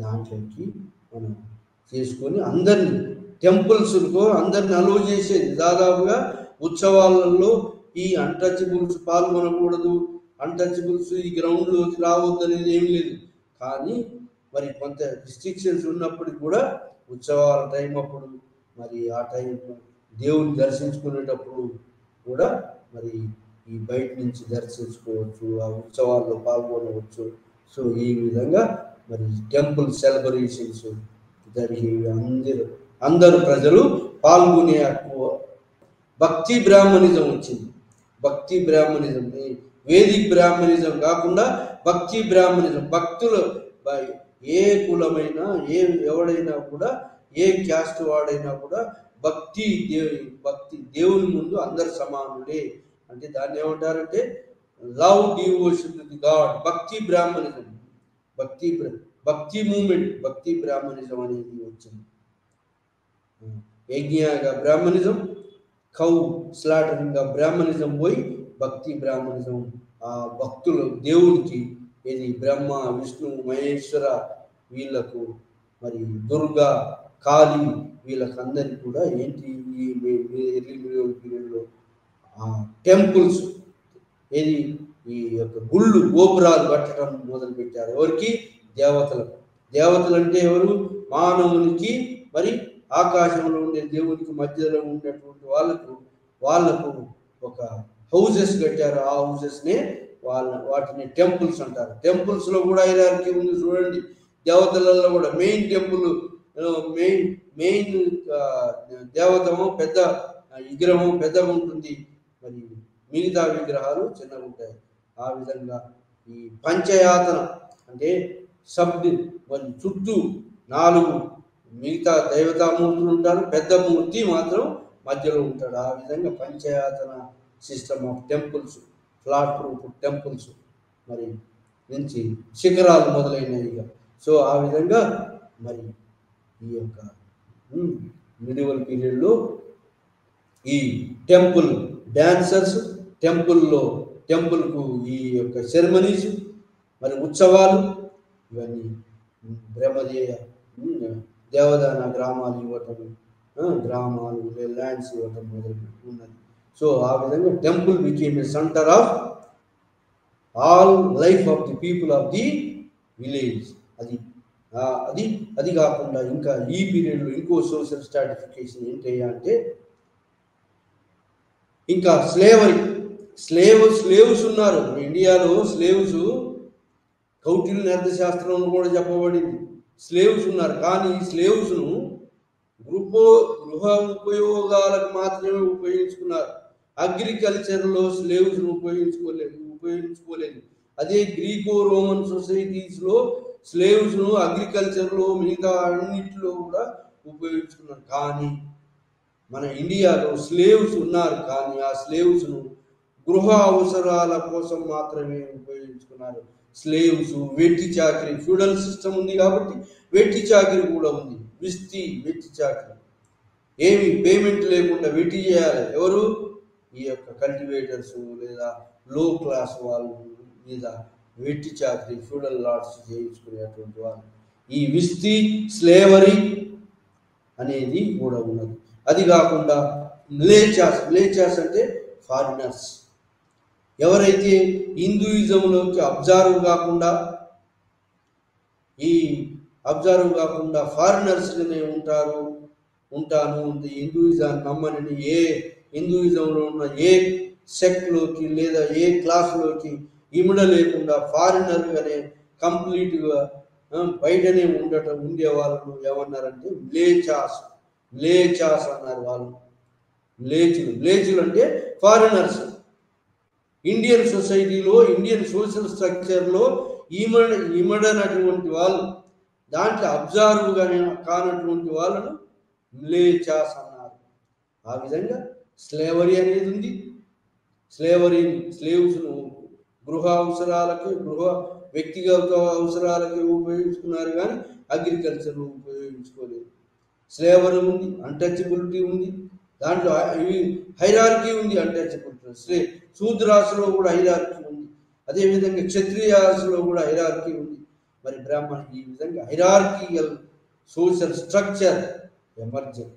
దాంట్లోకి మనం చేసుకొని అందరినీ టెంపుల్స్కు అందరిని అలో చేసేది. దాదాపుగా ఉత్సవాలలో ఈ అన్టచబుల్స్ పాల్గొనకూడదు, అన్టచబుల్స్ ఈ గ్రౌండ్లోకి రావద్దు అనేది ఏం లేదు. కానీ మరి కొంత రిస్ట్రిక్షన్స్ ఉన్నప్పటికీ కూడా ఉత్సవాల టైం అప్పుడు, మరి ఆ టైంలో దేవుని దర్శించుకునేటప్పుడు కూడా మరి ఈ బయట నుంచి దర్శించుకోవచ్చు, ఆ ఉత్సవాల్లో పాల్గొనవచ్చు. సో ఈ విధంగా మరి టెంపుల్ సెలబ్రేషన్స్ జరిగి అందరూ ప్రజలు పాల్గొనే భక్తి బ్రాహ్మణిజం వచ్చింది. భక్తి బ్రాహ్మణిజం, వేదిక్ బ్రాహ్మణిజం కాకుండా భక్తి బ్రాహ్మణిజం. భక్తులు ఏ కులమైనా, ఎవడైనా కూడా, ఏ క్యాస్ట్ వాడైనా కూడా భక్తి దేవుని ముందు అందరు సమానుడే. అంటే దాన్ని ఏమంటారంటే love, devotion to the God. భక్తి బ్రాహ్మణిజం, భక్తి మూమెంట్, భక్తి బ్రాహ్మణిజం అనేది వచ్చింది. యజ్ఞగా బ్రాహ్మణిజం, కౌ స్లాటరింగ్గా బ్రాహ్మణిజం పోయి భక్తి బ్రాహ్మణిజం. ఆ భక్తులు దేవుడికి, ఇది బ్రహ్మ, విష్ణు, మహేశ్వర, వీళ్ళకు మరి దుర్గా, కాళీ, వీళ్ళకందరికీ కూడా ఏంటి ఈ ఎర్లీ మిడివల్ పీరియడ్లో టెంపుల్స్, ఏది ఈ యొక్క గుళ్ళు, గోపురాలు కట్టడం మొదలుపెట్టారు. ఎవరికి? దేవతలకు. దేవతలు అంటే ఎవరు? మానవునికి మరి ఆకాశంలో ఉండే దేవునికి మధ్యలో ఉండేటువంటి వాళ్ళకు ఒక హౌజెస్ కట్టారు. ఆ హౌజెస్నే వాటిని టెంపుల్స్ అంటారు. టెంపుల్స్లో కూడా హైరార్కీ ఉంది చూడండి. దేవతలలో కూడా మెయిన్ టెంపుల్, మెయిన్ దేవతము పెద్ద విగ్రహం పెద్దగా ఉంటుంది, మరి మిగతా విగ్రహాలు చిన్నగా ఉంటాయి. ఆ విధంగా ఈ పంచయాతన అంటే మరి చుట్టూ 4 మిగతా దేవతామూర్తులు ఉంటారు, పెద్ద మూర్తి మాత్రం మధ్యలో ఉంటాడు. ఆ విధంగా Panchayatana system of temples, flat roof temples మరి నుంచి శిఖరాలు మొదలైనవిగా. సో ఆ విధంగా మరి ఈ యొక్క మిడివల్ పీరియడ్లో ఈ టెంపుల్ డాన్సర్స్, టెంపుల్కు ఈ యొక్క సెరమనీస్, మరి ఉత్సవాలు, ఇవన్నీ బ్రహ్మదేయ దేవదాన గ్రామాలు ఇవ్వటం, గ్రామాలు ల్యాండ్స్ ఇవ్వటం మొదలు ఉన్నది. సో ఆ విధంగా temple became a centre of all life of the people of the village. అది కాకుండా ఇంకా ఈ పీరియడ్లో ఇంకో సోషల్ స్ట్రాటిఫికేషన్ ఏంటి అంటే ఇంకా స్లేవ్స్ ఉన్నారు ఇండియాలో. కౌటిల్య అర్థశాస్త్రంలో కూడా చెప్పబడింది స్లేవ్స్ ఉన్నారు. కానీ స్లేవ్స్ను గృహ ఉపయోగాలకు మాత్రమే ఉపయోగించుకున్నారు. అగ్రికల్చర్లో స్లేవ్స్ను ఉపయోగించుకోలేదు. అదే గ్రీకో రోమన్ సొసైటీస్లో స్లేవ్స్ను అగ్రికల్చర్లో మిగతా అన్నింటిలో కూడా ఉపయోగించుకున్నారు. కానీ మన ఇండియాలో స్లేవ్స్ ఉన్నారు, కానీ ఆ స్లేవ్స్ను గృహ అవసరాల కోసం మాత్రమే ఉపయోగించుకున్నారు. స్లేవ్స్, వెట్టి చాకరీ, ఫ్యూడల్ సిస్టమ్ ఉంది కాబట్టి వెట్టి చాకరీ కూడా ఉంది. వెట్టి చాకరీ, ఏమి పేమెంట్ లేకుండా వెట్టి చేయాలి. ఎవరు? ఈ యొక్క కల్టివేటర్స్ లేదా లో క్లాస్ వాళ్ళు మీద వెట్టి చాకరీ, ఫ్యూడల్ లాట్స్ చేయించుకునేటువంటి వాళ్ళు. ఈ స్లేవరీ అనేది కూడా ఉన్నది. అది కాకుండా మిలేచాస్ అంటే ఫారినర్స్, ఎవరైతే హిందూయిజంలోకి అబ్జర్వ్ కాకుండా ఫారినర్స్గానే ఉంటాను హిందూయిజాన్ని నమ్మని, ఏ హిందూయిజంలో ఉన్న ఏ సెక్ట్లోకి లేదా ఏ క్లాస్లోకి ఇమిడ లేకుండా ఫారినర్గానే కంప్లీట్గా బయటనే ఉండే వాళ్ళను ఏమన్నారంటే మ్లేచాస్ అన్నారు. వాళ్ళు మ్లేచులు అంటే ఫారినర్స్. ఇండియన్ సొసైటీలో, ఇండియన్ సోషల్ స్ట్రక్చర్లో ఇమడనటువంటి వాళ్ళు, దాంట్లో అబ్జర్వ్ కానటువంటి వాళ్ళను మ్లేచాస్ అన్నారు. ఆ విధంగా స్లేవరీ అనేది ఉంది. స్లేవ్స్ను వ్యక్తిగత అవసరాలకి ఉపయోగించుకున్నారు, కానీ అగ్రికల్చర్ ఉపయోగించుకోలేదు. స్లేవరీ ఉంది, అన్టచబిలిటీ ఉంది, దాంట్లో హైరార్కీ ఉంది. అన్టచబిలిటీ శూద్రాసులో కూడా హైరార్కీ ఉంది, అదేవిధంగా క్షత్రియాసులో కూడా హైరార్కీ ఉంది. మరి బ్రాహ్మణ ఈ విధంగా హైరార్కికల్ సోషల్ స్ట్రక్చర్ ఎమర్జింగ్.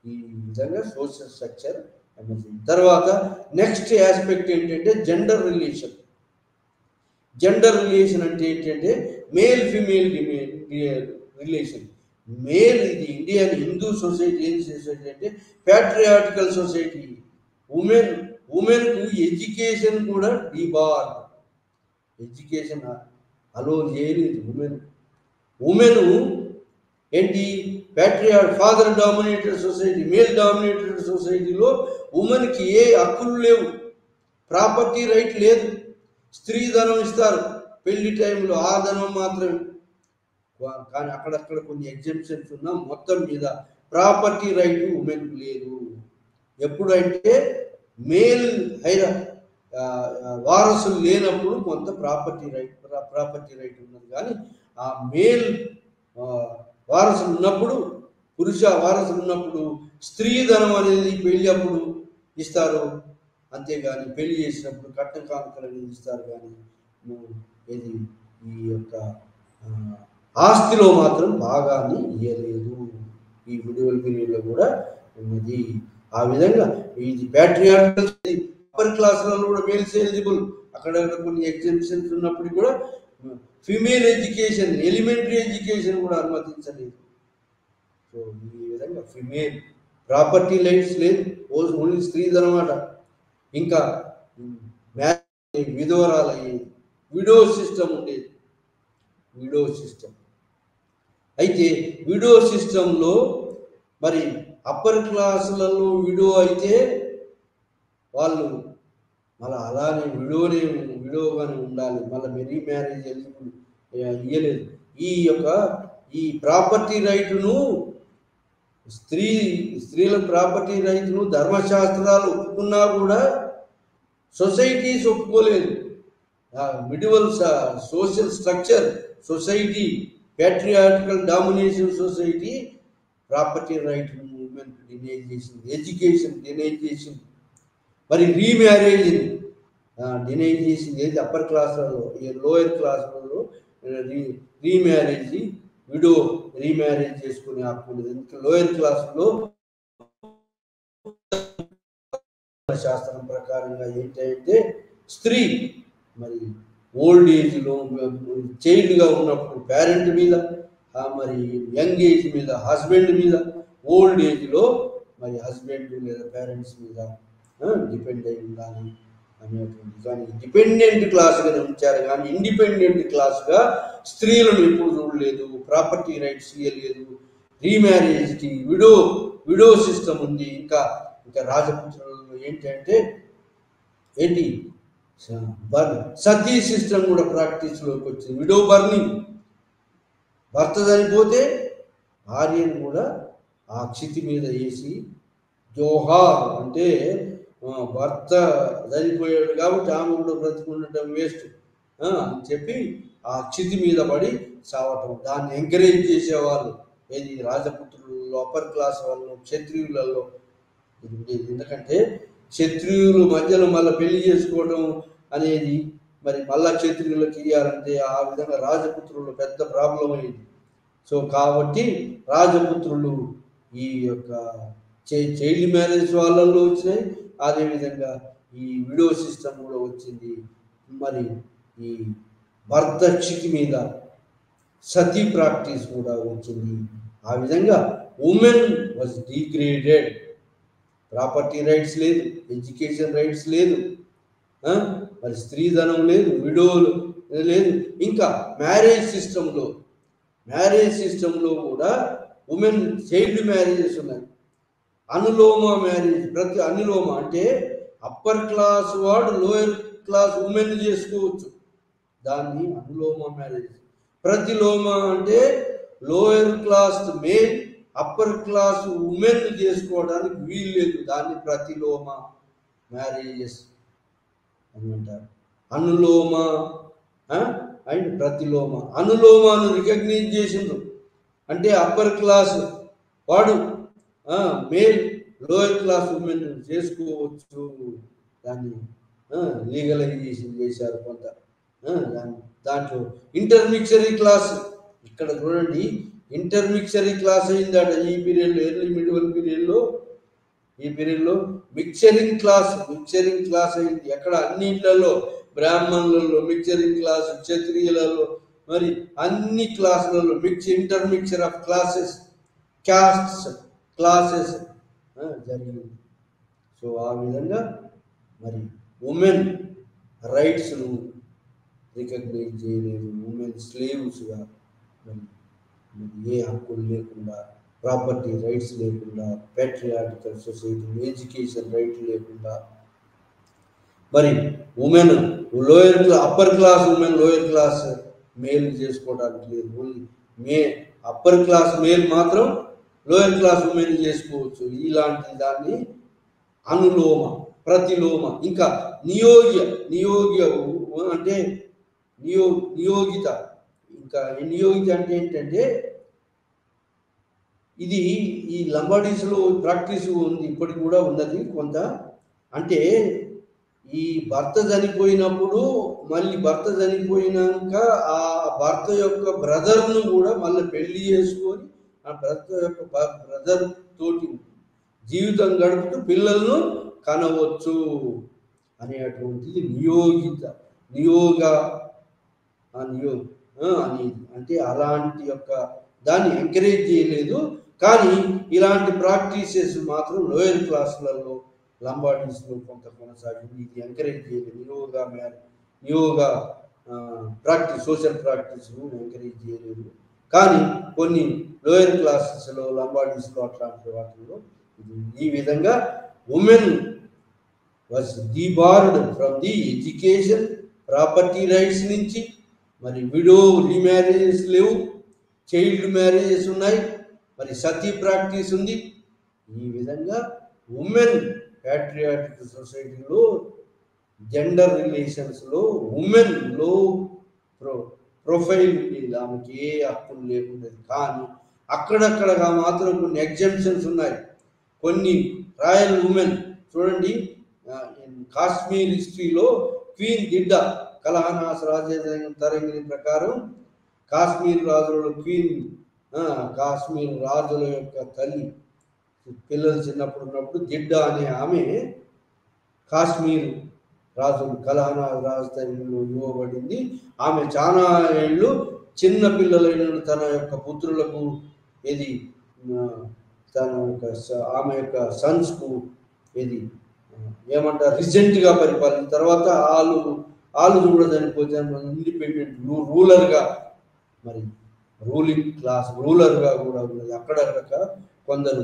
ఈ విధంగా సోషల్ స్ట్రక్చర్ ఎమర్జింగ్. తర్వాత నెక్స్ట్ ఆస్పెక్ట్ ఏంటంటే జెండర్ రిలేషన్ అంటే ఏంటంటే మేల్ ఫిమేల్ రిలేషన్. మేల్, ఇది ఇండియన్ హిందూ సొసైటీ ఏం సొసైటీ అంటే ప్యాట్రియాటికల్ సొసైటీ. ఉమెన్కు ఎడ్యుకేషన్ కూడా డిబార్డ్, ఎడ్యుకేషన్ అలో చేయలేదు. ఉమెన్ ఏంటి? Father dominated society, male dominated సొసైటీలో ఉమెన్కి ఏ హక్కులు లేవు, ప్రాపర్టీ రైట్ లేదు. స్త్రీ ధనం ఇస్తారు పెళ్లి టైంలో, ఆ ధనం మాత్రమే. కానీ అక్కడక్కడ కొన్ని ఎగ్జంప్షన్స్ ఉన్నా మొత్తం మీద ప్రాపర్టీ రైట్ ఉమెన్కి లేదు. ఎప్పుడంటే మేల్ వారసులు లేనప్పుడు కొంత ప్రాపర్టీ రైట్ ఉన్నది. కానీ ఆ మేల్ వారసులు ఉన్నప్పుడు, పురుష వారసులు ఉన్నప్పుడు స్త్రీ ధనం అనేది పెళ్లి అప్పుడు ఇస్తారు. అంతేగాని పెళ్లి చేసినప్పుడు కట్న కానుకలు అనేది ఇస్తారు. కానీ ఇది ఈ యొక్క ఆస్తిలో మాత్రం భాగాన్ని ఇవ్వలేదు. ఈ మిడివల్ పీరియడ్లో కూడా ఉన్నది. ఆ విధంగా ఇది ప్యాట్రియార్కల్. అప్పర్ క్లాసులలో కూడా మేల్స్ ఎలిజిబుల్, అక్కడ కొన్ని ఎగ్జామ్షన్స్ ఉన్నప్పుడు కూడా ఫిమేల్ ఎడ్యుకేషన్, ఎలిమెంటరీ ఎడ్యుకేషన్ కూడా అనుమతించలేదు. సో ఈ విధంగా ఫిమేల్ ప్రాపర్టీ రైట్స్ లేదు, ఓన్లీ స్త్రీది అనమాట. ఇంకా విధవరాలయ్యేది, విడో సిస్టమ్ ఉండేది. అయితే విడో సిస్టంలో మరి అప్పర్ క్లాసులలో విడో అయితే వాళ్ళు మళ్ళీ అలానే విడోగానే ఉండాలి, మళ్ళీ రీమ్యారేజ్ ఎలిజిబుల్ ఇవ్వలేదు. ఈ ప్రాపర్టీ రైటును స్త్రీల ప్రాపర్టీ రైతును ధర్మశాస్త్రాలు ఒప్పుకున్నా కూడా సొసైటీస్ ఒప్పుకోలేదు. Medieval social structure society, patriarchal domination society property right women deny చేసింది, ఎడ్యుకేషన్ డినై చేసింది, మరి రీమ్యారేజ్ డినై చేసింది. ఏది అప్పర్ క్లాసులలో, లోయర్ క్లాసులలో రీమ్యారేజ్, విడో రీమ్యారేజ్ చేసుకునే హక్కు ఉండదు. ఇంకా లోయర్ క్లాసులో శాస్త్రం ప్రకారంగా ఏంటంటే స్త్రీ మరి ఓల్డ్ ఏజ్లో చైల్డ్గా ఉన్నప్పుడు పేరెంట్ మీద, మరి యంగ్ ఏజ్ మీద హస్బెండ్ మీద, ఓల్డ్ ఏజ్లో మరి హస్బెండ్ లేదా పేరెంట్స్ మీద డిపెండ్ అయి ఉండాలి అనేటువంటి. కానీ డిపెండెంట్ క్లాస్గానే ఉంచారు, కానీ ఇండిపెండెంట్ క్లాస్గా స్త్రీలను ఎప్పుడు చూడలేదు. ప్రాపర్టీ రైట్స్ ఇవ్వలేదు, రీమ్యారేజ్కి విడో సిస్టమ్ ఉంది. ఇంకా రాజపుత్రులలో ఏంటంటే ఏంటి సతీ సిస్టమ్ కూడా ప్రాక్టీస్లోకి వచ్చింది. విడో బర్నింగ్, భర్త చనిపోతే భార్యను కూడా ఆ క్షితి మీద వేసి జోహార్ అంటే భర్త చనిపోయాడు కాబట్టి ఆమె కూడా బ్రతుకుండటం వేస్ట్ అని చెప్పి ఆ క్షితి మీద పడి చావటం, దాన్ని ఎంకరేజ్ చేసేవాళ్ళు. ఏది రాజపుత్రులలో, అప్పర్ క్లాస్ వాళ్ళు, క్షత్రియులలో ఇది ఉండేది. ఎందుకంటే క్షత్రియులు మధ్యలో మళ్ళీ పెళ్లి చేసుకోవడం అనేది మరి మళ్ళా క్షత్రియులకు ఇవ్వాలంటే ఆ విధంగా రాజపుత్రులు పెద్ద ప్రాబ్లం అయింది. సో కాబట్టి రాజపుత్రులు ఈ యొక్క చైల్డ్ మ్యారేజ్ వాళ్ళల్లో వచ్చినాయి, అదేవిధంగా ఈ విడో సిస్టమ్ కూడా వచ్చింది. మరి ఈ భర్త క్షితి మీద సతీ ప్రాక్టీస్ కూడా వచ్చింది. ఆ విధంగా women was degraded. Property rights లేదు, ఎడ్యుకేషన్ రైట్స్ లేదు, మరి స్త్రీధనం లేదు, విడోలు లేదు. ఇంకా మ్యారేజ్ సిస్టంలో కూడా ఉమెన్ చైల్డ్ మ్యారేజెస్ ఉన్నాయి. అనులోమ మ్యారేజ్, అనులోమ అంటే అప్పర్ క్లాస్ వాడు లోయర్ క్లాస్ ఉమెన్ చేసుకోవచ్చు, దాన్ని అనులోమ మ్యారేజ్. ప్రతిలోమ అంటే lower class male upper class women చేసుకోవడానికి వీలు లేదు, దాన్ని ప్రతిలోమ మ్యారేజెస్ అని అంటారు. అనులోమ అండ్ ప్రతిలోమ. అనులోమాను రికగ్నైజ్ చేసిండ్రు అంటే అప్పర్ క్లాస్ వాడు మేల్ లోయర్ క్లాస్ ఉమెన్ చేసుకోవచ్చు, దాన్ని లీగలైజేషన్ చేశారు కొంత. దాంట్లో ఇంటర్మిక్సరీ క్లాస్, ఇక్కడ చూడండి ఇంటర్మిక్సరీ క్లాస్ అయిందట ఈ పీరియడ్లో, ఎర్లీ మిడివల్ పీరియడ్లో. ఈ పీరియడ్లో మిక్చరింగ్ క్లాస్ అయింది. ఎక్కడ అన్నింటిలో, బ్రాహ్మణులలో మిక్చరింగ్ క్లాస్, క్షత్రియులలో, మరి అన్ని క్లాసులలో ఇంటర్మిక్చర్ ఆఫ్ క్లాసెస్, క్యాస్ట్స్, క్లాసెస్ జరిగింది. సో ఆ విధంగా మరి ఉమెన్ రైట్స్ను రికగ్నైజ్ చేయలేదు. ఉమెన్ స్లేవ్స్గా ఏ హక్కులు లేకుండా, ప్రాపర్టీ రైట్స్ లేకుండా, ప్యాట్రియార్టికల్ సొసైటీ, ఎడ్యుకేషన్ రైట్ లేకుండా, మరి women upper class women lower class male చేసుకోవడానికి లేదు. ఓన్లీ అప్పర్ క్లాస్ మేల్ మాత్రం లోయర్ క్లాస్ ఉమెన్ చేసుకోవచ్చు. ఇలాంటి దాన్ని అనులోమ, ప్రతిలోమ. ఇంకా నియోగ్య అంటే నియోగిత. ఇంకా నియోగిత అంటే ఏంటంటే ఇది ఈ లంబాడీస్లో ప్రాక్టీస్ ఉంది, ఇప్పటికి కూడా ఉన్నది కొంత. అంటే ఈ భర్త చనిపోయినప్పుడు మళ్ళీ భర్త చనిపోయినాక ఆ భర్త యొక్క బ్రదర్ను కూడా మళ్ళీ పెళ్లి చేసుకొని ఆ భర్త యొక్క బ్రదర్ తోటి జీవితం గడుపుతూ పిల్లలను కనవచ్చు అనేటువంటిది నియోగ అనేది. అంటే అలాంటి యొక్క దాన్ని ఎంకరేజ్ చేయలేదు. కానీ ఇలాంటి ప్రాక్టీసెస్ మాత్రం లోయర్ క్లాసులలో లంబాడీస్లో కొంత కొనసాగింది. ఇది ఎంకరేజ్ చేయలేదు. నియోగ ప్రాక్టీస్, సోషల్ ప్రాక్టీస్ను ఎంకరేజ్ చేయలేదు. కానీ కొన్ని లోయర్ క్లాసెస్లో, లంబాడీస్లో అట్లాంటి వాటిల్లో ఈ విధంగా women was debarred from the education, property rights నుంచి. మరి విడో రీమ్యారేజెస్ లేవు, చైల్డ్ మ్యారేజెస్ ఉన్నాయి, మరి సతీ ప్రాక్టీస్ ఉంది. ఈ విధంగా ఉమెన్ ప్యాట్రియార్టికల్ సొసైటీలో జెండర్ రిలేషన్స్లో ఉమెన్ లో ప్రొఫైల్ ఉండేది, ఆమెకి ఏ హక్కులు లేకుండేది. కానీ అక్కడక్కడగా మాత్రం కొన్ని ఎగ్జంప్షన్స్ ఉన్నాయి. కొన్ని రాయల్ ఉమెన్ చూడండి, కాశ్మీర్ హిస్టరీలో క్వీన్ గిడ్డ కలహనాస్ రాజతరంగిణి ప్రకారం కాశ్మీర్ రాజుల క్వీన్, కాశ్మీర్ రాజుల యొక్క తల్లి, పిల్లలు చిన్నప్పుడు ఉన్నప్పుడు గిడ్డ అనే ఆమె కాశ్మీర్ రాజులు కలహనాస్ రాజతరంగిణిలో ఇవ్వబడింది. ఆమె చాలా ఏళ్ళు చిన్న పిల్లలైన తన యొక్క పుత్రులకు ఏది తన యొక్క ఆమె యొక్క సన్స్కు ఏది ఏమంటారు రిజెంట్గా పరిపాలన తర్వాత వాళ్ళు కూడా చనిపోతే ఇండిపెండెంట్ రూలర్గా, మరి రూలింగ్ క్లాస్ రూలర్గా కూడా ఉన్నది. అక్కడక్కడ కొందరు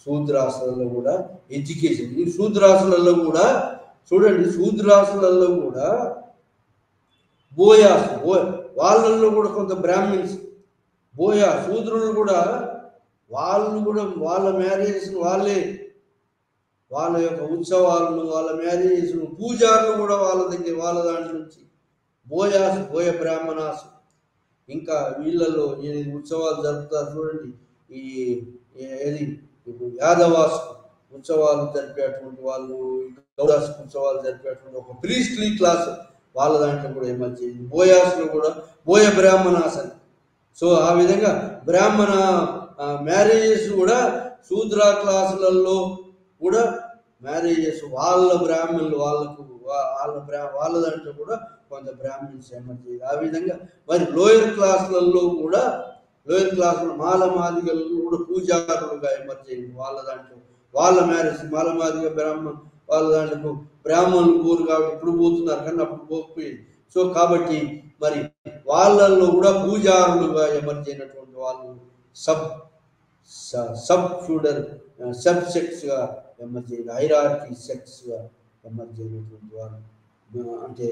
శూద్రాసులలో కూడా ఎడ్యుకేషన్, ఈ శూద్రాసులలో కూడా చూడండి, శూద్రాసులలో కూడా బోయాస్ వాళ్ళల్లో కూడా కొంత బ్రాహ్మిన్స్ శూద్రులు కూడా వాళ్ళు కూడా వాళ్ళ మ్యారేజెస్ వాళ్ళ యొక్క ఉత్సవాలను వాళ్ళ మ్యారేజెస్ పూజారులు కూడా వాళ్ళ దాంట్లో నుంచి బోయ బ్రాహ్మణాసు, ఇంకా వీళ్ళల్లో ఉత్సవాలు జరుపుతారు చూడండి. ఏది యాదవాస్ ఉత్సవాలు జరిపేటువంటి వాళ్ళు, గౌడాస్ ఉత్సవాలు జరిపేటువంటి ఒక ప్రీస్ట్లీ క్లాస్ వాళ్ళ దాంట్లో కూడా ఏమర్చి బోయాస్లో కూడా బోయ బ్రాహ్మణాస్ అని. సో ఆ విధంగా బ్రాహ్మణ మ్యారేజెస్ కూడా శూద్ర క్లాసులలో కూడా మ్యారేజెస్ వాళ్ళ బ్రాహ్మణులు వాళ్ళ దాంట్లో కూడా కొంత బ్రాహ్మణ్స్ ఎమర్జీ. ఆ విధంగా మరి లోయర్ క్లాసులలో మాలమాదిగలు కూడా పూజారులుగా ఎమర్జీ వాళ్ళ దాంట్లో వాళ్ళ మ్యారేజ్ మాలమాదిగ వాళ్ళ దాంట్లో బ్రాహ్మణులు పోరు కాబట్టి ఇప్పుడు పోతున్నారు, కానీ అప్పుడు పోకపోయింది. సో కాబట్టి మరి వాళ్ళల్లో కూడా పూజారులుగా ఎమర్జీ అయినటువంటి వాళ్ళు సబ్ ఫ్యూడల్ సబ్ సెక్స్గా ఎమర్జీ అయిన హైరార్కీ సెక్స్గా ఎమర్జీ అయినటువంటి వాళ్ళు, అంటే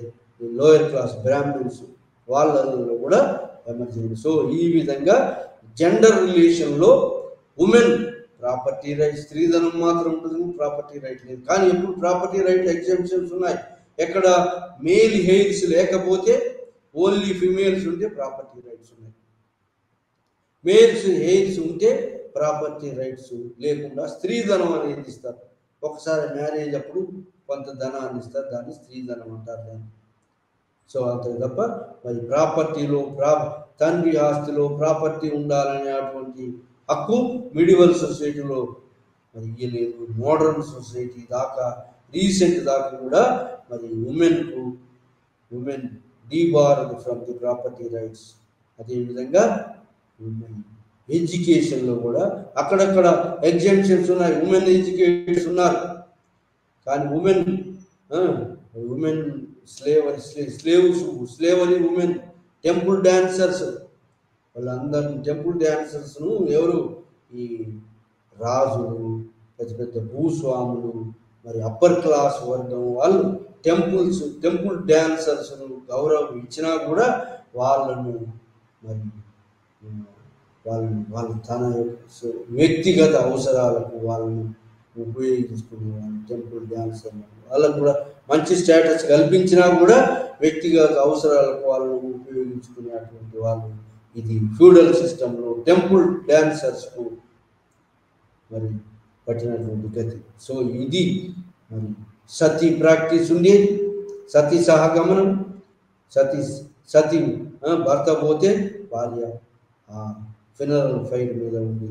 లోయర్ క్లాస్ బ్రాహ్మణ్స్ వాళ్ళలో కూడా ఎమర్జీ అయింది. సో ఈ విధంగా జెండర్ రిలేషన్లో ఉమెన్ ప్రాపర్టీ రైట్, స్త్రీధనం మాత్రం ఉంటుంది, ప్రాపర్టీ రైట్ లేదు. కానీ ఎప్పుడు ప్రాపర్టీ రైట్ ఎగ్జామ్షన్స్ ఉన్నాయి. ఎక్కడ మేల్ హెయిర్స్ లేకపోతే ఓన్లీ ఫిమేల్స్ ఉంటే ప్రాపర్టీ రైట్స్ ఉన్నాయి, మేల్స్ హెయిర్స్ ఉంటే ప్రాపర్టీ రైట్స్ లేకుండా స్త్రీధనం అనేది ఇస్తారు. ఒకసారి మ్యారేజ్ అప్పుడు కొంత ధనాన్ని ఇస్తారు, దాన్ని స్త్రీధనం అంటారు దాన్ని. సో అంతే తప్ప మరి ప్రాపర్టీలో తండ్రి ఆస్తిలో ప్రాపర్టీ ఉండాలనేటువంటి హక్కు మిడివల్ సొసైటీలో మరి ఇయ్యలేదు. మోడర్న్ సొసైటీ దాకా రీసెంట్ దాకా కూడా మరి women debarred from the property rights. అదేవిధంగా ఎడ్యుకేషన్లో కూడా అక్కడక్కడ ఎగ్జామ్షన్స్ ఉన్నాయి, ఉమెన్ ఎడ్యుకేటర్స్ ఉన్నారు. కానీ women slavery women temple dancers వాళ్ళందరూ టెంపుల్ డాన్సర్స్ను ఎవరు ఈ రాజులు, పెద్ద పెద్ద భూస్వాములు, మరి అప్పర్ క్లాస్ వర్గం వాళ్ళు టెంపుల్ డాన్సర్స్ను గౌరవం ఇచ్చినా కూడా వాళ్ళను మరి వాళ్ళు తన వ్యక్తిగత అవసరాలకు వాళ్ళని ఉపయోగించుకునే వాళ్ళు టెంపుల్ డాన్సర్ వాళ్ళకు కూడా మంచి స్టేటస్ కల్పించినా కూడా వ్యక్తిగత అవసరాలకు వాళ్ళను ఉపయోగించుకునేటువంటి వాళ్ళు. ఇది ఫ్యూడల్ సిస్టంలో టెంపుల్ డాన్సర్స్కు మరి పట్టినటువంటి గతి. సో ఇది మరి సతీ ప్రాక్టీస్ ఉండేది, సతీ సహగమనం, సతీ భర్త పోతే భార్య ఫినరల్ ఫైల్ మీద ఉండి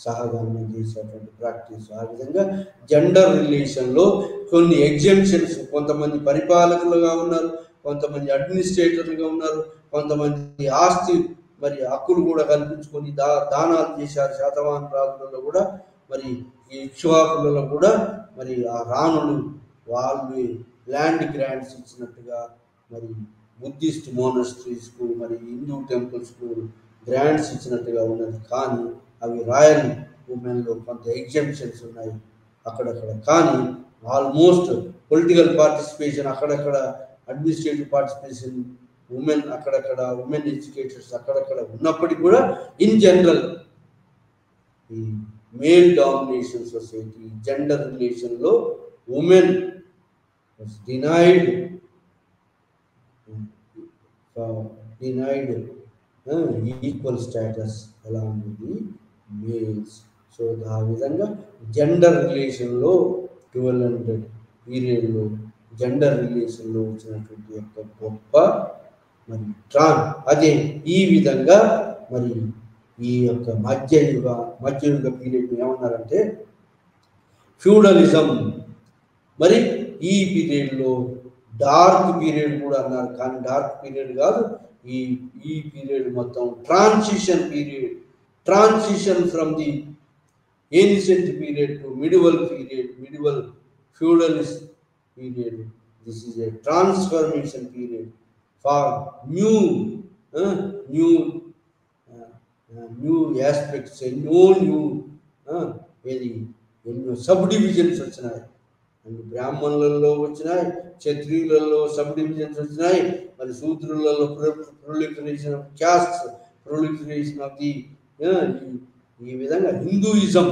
సహగమనం చేసేటువంటి ప్రాక్టీస్. ఆ విధంగా జెండర్ రిలేషన్లో కొన్ని ఎగ్జామ్షన్స్, కొంతమంది పరిపాలకులుగా ఉన్నారు, కొంతమంది అడ్మినిస్ట్రేటర్లుగా ఉన్నారు, కొంతమంది ఆస్తి మరి హక్కులు కూడా కల్పించుకొని దానాలు చేశారు. శాతవాహన రాజులలో కూడా మరి ఈ ఇక్ష్వాకులలో కూడా మరి ఆ రాణులు వాళ్ళు ల్యాండ్ గ్రాంట్స్ ఇచ్చినట్టుగా మరి బుద్ధిస్ట్ మోనస్ట్రీస్కు మరి హిందూ టెంపుల్స్కు గ్రాంట్స్ ఇచ్చినట్టుగా ఉన్నది. కానీ అవి రాయల్ ఉమెన్లో కొంత ఎగ్జామ్షన్స్ ఉన్నాయి అక్కడక్కడ. కానీ ఆల్మోస్ట్ పొలిటికల్ పార్టిసిపేషన్ అక్కడక్కడ, అడ్మినిస్ట్రేటివ్ పార్టిసిపేషన్ ఉమెన్ అక్కడక్కడ, ఉమెన్ ఎడ్యుకేటర్స్ అక్కడక్కడ ఉన్నప్పటికీ కూడా ఇన్ జనరల్ ఈ మేల్ డామినేషన్ సొసైటీ జెండర్ రిలేషన్లో women denied equal status along with the males. So ఆ విధంగా జెండర్ రిలేషన్లో 1200 పీరియడ్లో జెండర్ రిలేషన్లో వచ్చినటువంటి యొక్క గొప్ప మరి అదే ఈ విధంగా మరి ఈ యొక్క మధ్యయుగ పీరియడ్ ఏమన్నారంటే ఫ్యూడలిజం. మరి ఈ పీరియడ్లో డార్క్ పీరియడ్ కూడా అన్నారు, కానీ డార్క్ పీరియడ్ కాదు. ఈ పీరియడ్ మొత్తం transition period, transition from the ancient period to medieval period, medieval feudalist period. This is a transformation period for new aspects, ఎన్నో సబ్ డివిజన్స్ వచ్చినాయి. అండ్ బ్రాహ్మణులలో వచ్చినాయి, క్షత్రియులలో సబ్ డివిజన్స్ వచ్చినాయి, మరి శూద్రులలో proliferation of caste, proliferation of the ఈ విధంగా హిందూయిజం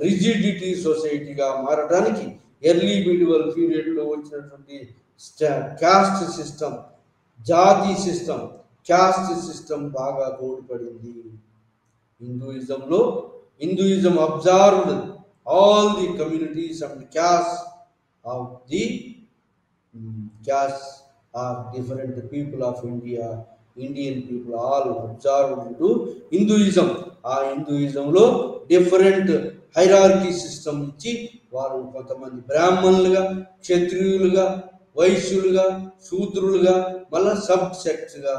రిజిడిటీ సొసైటీగా మారడానికి ఎర్లీ మిడివల్ పీరియడ్లో వచ్చినటువంటి క్యాస్ట్ సిస్టమ్, జాతి సిస్టమ్, క్యాస్ట్ సిస్టమ్ బాగా తోడ్పడింది Hinduism observed all the communities and castes of the castes of different people of India, Indian people all observed into Hinduism. ఆ హిందూయిజంలో different hierarchy system ఇచ్చి వారు కొంతమంది బ్రాహ్మణులుగా, క్షత్రియులుగా, వైశ్యులుగా, శూద్రులుగా, మళ్ళా సబ్ సెక్ట్స్గా,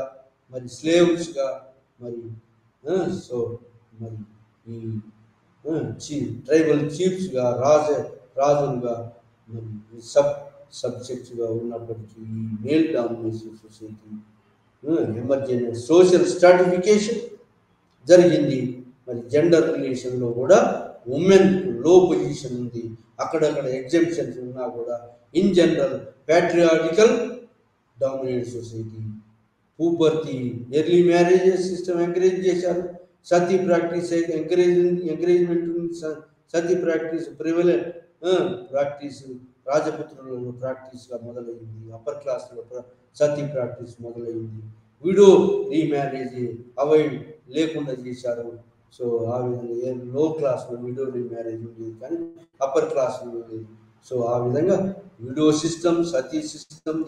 మరి స్లేవ్స్గా, మరి సో మరి ఈ ట్రైబల్ చీఫ్స్గా, రాజులుగా, సబ్జెక్ట్స్గా ఉన్నప్పటికీ ఈ male domination society emergent social stratification జరిగింది. మరి జెండర్ రిలేషన్లో కూడా ఉమెన్ లో పొజిషన్ ఉంది, అక్కడక్కడ ఎగ్జెంప్షన్స్ ఉన్నా కూడా in general patriarchal dominate society. Puberty, early marriages system encourage చేశారు. Sati practice encouragement, sati practice prevalent practice రాజపుత్రులలో ప్రాక్టీస్గా మొదలైంది. అప్పర్ క్లాస్లో సతీ ప్రాక్టీస్ మొదలైంది. విడో రీమ్యారేజ్ అవాయిడ్ లేకుండా చేశారు. సో ఆ విధంగా లో క్లాస్లో విడో రీమ్యారేజ్ ఉండేది, కానీ అప్పర్ క్లాస్లో ఉండేది. సో ఆ విధంగా విడో సిస్టమ్, సతీ సిస్టమ్,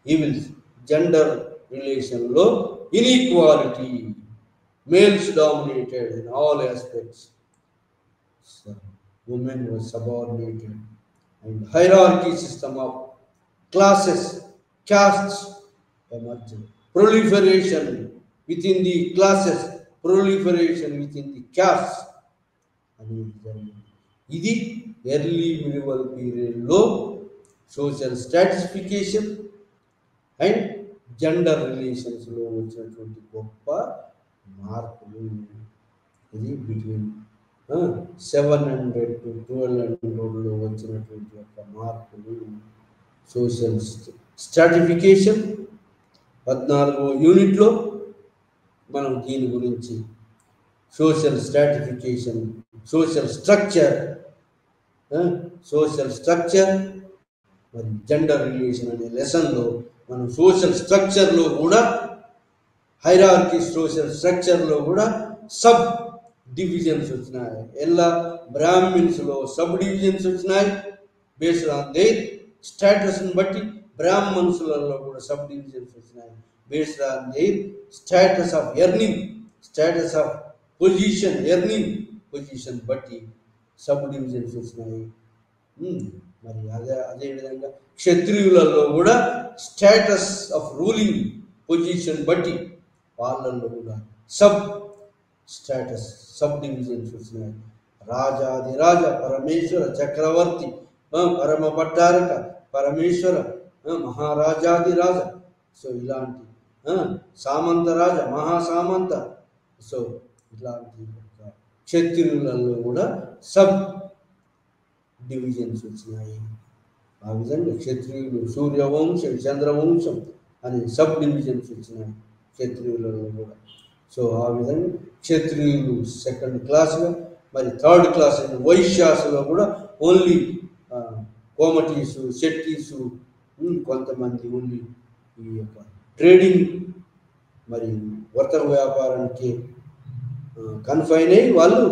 ఈవిల్స్ జెండర్ రిలేషన్లో inequality, males dominated in all aspects, so women were subordinated, and hierarchy system of classes, castes emerged. Proliferation within the classes, proliferation within the castes. ఇది early medieval పీరియడ్లో social stratification and gender రిలేషన్స్లో వచ్చినటువంటి గొప్ప మార్పులు. ఇది between 700 to 1200లో వచ్చినటువంటి యొక్క మార్పులు. Social stratification 14వ యూనిట్లో మనం దీని గురించి సోషల్ స్ట్రాటిఫికేషన్, సోషల్ స్ట్రక్చర్ మరి జెండర్ రిలేషన్ అనే లెసన్లో మనం సోషల్ స్ట్రక్చర్లో కూడా హైరార్కీ సోషల్ స్ట్రక్చర్లో కూడా సబ్ డివిజన్స్ వచ్చినాయి. ఎలా బ్రాహ్మిన్స్లో సబ్ డివిజన్స్ వచ్చినాయి బేస్డ్ ఆన్ దేర్ స్టేటస్ని బట్టి, బ్రాహ్మణ్స్లలో కూడా సబ్ డివిజన్స్ వచ్చినాయి based on their status of earning, status of position, earning position బట్టి సబ్ డివిజన్స్ వచ్చినాయి. మరి అదేవిధంగా క్షత్రియులలో కూడా స్టేటస్ ఆఫ్ రూలింగ్ పొజిషన్ బట్టి వాళ్ళల్లో కూడా సబ్ డివిజన్స్ వచ్చినాయి. రాజాదిరాజ, పరమేశ్వర, చక్రవర్తి, పరమ పట్టారక, పరమేశ్వర, మహారాజాదిరాజ, సో ఇలాంటి సామంత రాజ, మహాసామంత, సో ఇలాంటి క్షత్రియులలో కూడా సబ్ డివిజన్స్ వచ్చినాయి. ఆ విధంగా క్షత్రియులు సూర్యవంశం, చంద్రవంశం అని సబ్ డివిజన్స్ వచ్చినాయి క్షత్రియులలో కూడా. సో ఆ విధంగా క్షత్రియులు సెకండ్ క్లాస్గా, మరి థర్డ్ క్లాస్ అయిన వైశ్యాసులో కూడా ఓన్లీ కోమటీసు, శెట్టీసు, కొంతమంది ఓన్లీ ఈ యొక్క ట్రేడింగ్ మరి వర్తక వ్యాపారానికి కన్ఫైన్ అయ్యి వాళ్ళు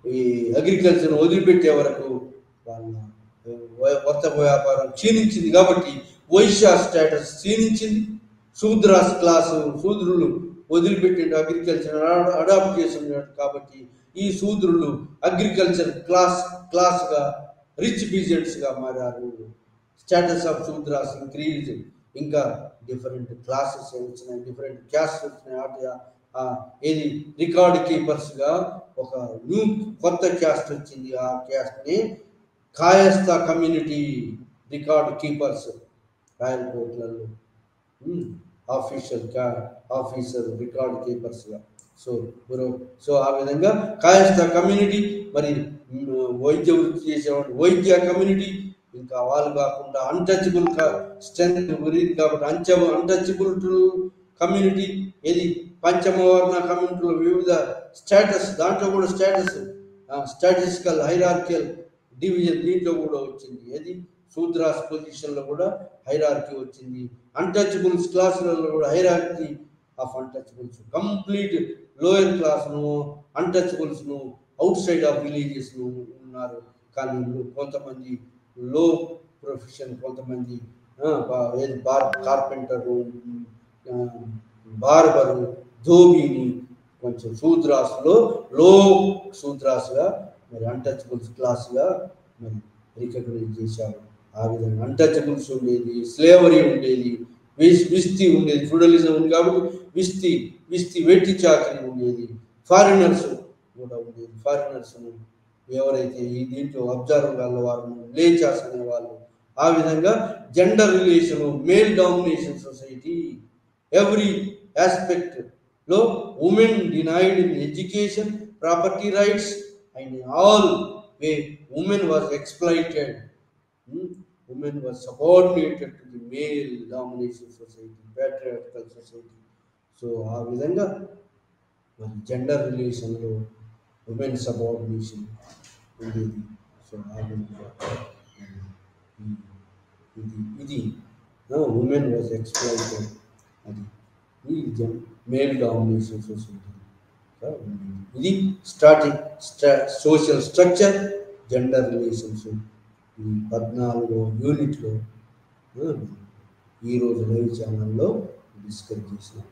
ఈ అగ్రికల్చర్ వదిలిపెట్టే వరకు వాళ్ళ వర్తక వ్యాపారం క్షీణించింది. కాబట్టి వైశ్య స్టేటస్ క్షీణించింది. శూద్రాస్ క్లాసు, శూద్రులు వదిలిపెట్టిన అగ్రికల్చర్ అడాప్ట్ చేస్తున్నారు. కాబట్టి ఈ శూద్రులు అగ్రికల్చర్ క్లాస్గా రిచ్ పీజెంట్స్గా మారారు. Status of Shudras increase. ఇంకా డిఫరెంట్ క్లాసెస్ వచ్చినాయి, డిఫరెంట్ క్యాస్ట్ వచ్చినాయి. ఏది రికార్డ్ కీపర్స్గా ఒక న్యూ కొత్త క్యాస్ట్ వచ్చింది. ఆ క్యాస్ట్ని Kayastha community record keepers royal కోర్టులలో ఆఫీసర్ రికార్డ్ కీపర్స్గా. సో ఆ విధంగా కాయస్థ కమ్యూనిటీ, మరి వైద్య వృత్తి చేసేవాడు వైద్య కమ్యూనిటీ, ఇంకా వాళ్ళు కాకుండా అన్టచబుల్ స్ట్రెంత్ గురించి కాబట్టి అన్టచబుల్ కమ్యూనిటీ, ఏది పంచమవర్ణ కమ్యూనిటీలో వివిధ స్టేటస్, దాంట్లో కూడా స్టాటిస్టికల్ హైరార్కియల్ డివిజన్ దీంట్లో కూడా వచ్చింది. ఏది శూద్రాస్ పొజిషన్లో కూడా హైరార్కీ వచ్చింది. అన్టచబుల్స్ క్లాసులలో కూడా hierarchy of untouchables. Complete lower క్లాస్ను అన్టచబుల్స్ను అవుట్ సైడ్ ఆఫ్ విలేజెస్ను ఉన్నారు. కానీ కొంతమంది లో ప్రొఫెషన్, కొంతమంది కార్పెంటరు, బార్బరు, ధోబీని కొంచెం శూద్రాస్లో లో శూద్రాస్గా, మరి అన్టచబుల్స్ క్లాస్గా మరి రికగ్నైజ్ చేశారు. ఆ విధంగా అన్టచబుల్స్ ఉండేది, స్లేవరీ ఉండేది, విస్తి ఉండేది, ఫ్యూడలిజం ఉంది కాబట్టి విస్తి వెట్టి చాకరీ ఉండేది, ఫారినర్స్ కూడా ఉండేది. ఫారినర్స్ను ఎవరైతే ఈ దీంట్లో అబ్జర్వ్ గల వారు లేచాస్ అనేవాళ్ళు. ఆ విధంగా gender relation, male domination society, every ఆస్పెక్ట్లో women denied in education, property rights, and all way women was exploited. Women were subordinated to the male domination society, patriarchal society. So ఆ విధంగా మరి జెండర్ రిలేషన్లో ఉమెన్ సబార్డినేషన్ ఉండేది. So ఆ విధంగా ఇది women was exploited, అది ఈ మేల్ డామినేషన్ సొసైటీ. ఇది సోషల్ స్ట్రక్చర్, జెండర్ రిలేషన్స్. ఈ 14వ యూనిట్లో ఈరోజు లైవ్ ఛానల్లో డిస్కస్ చేసినాం.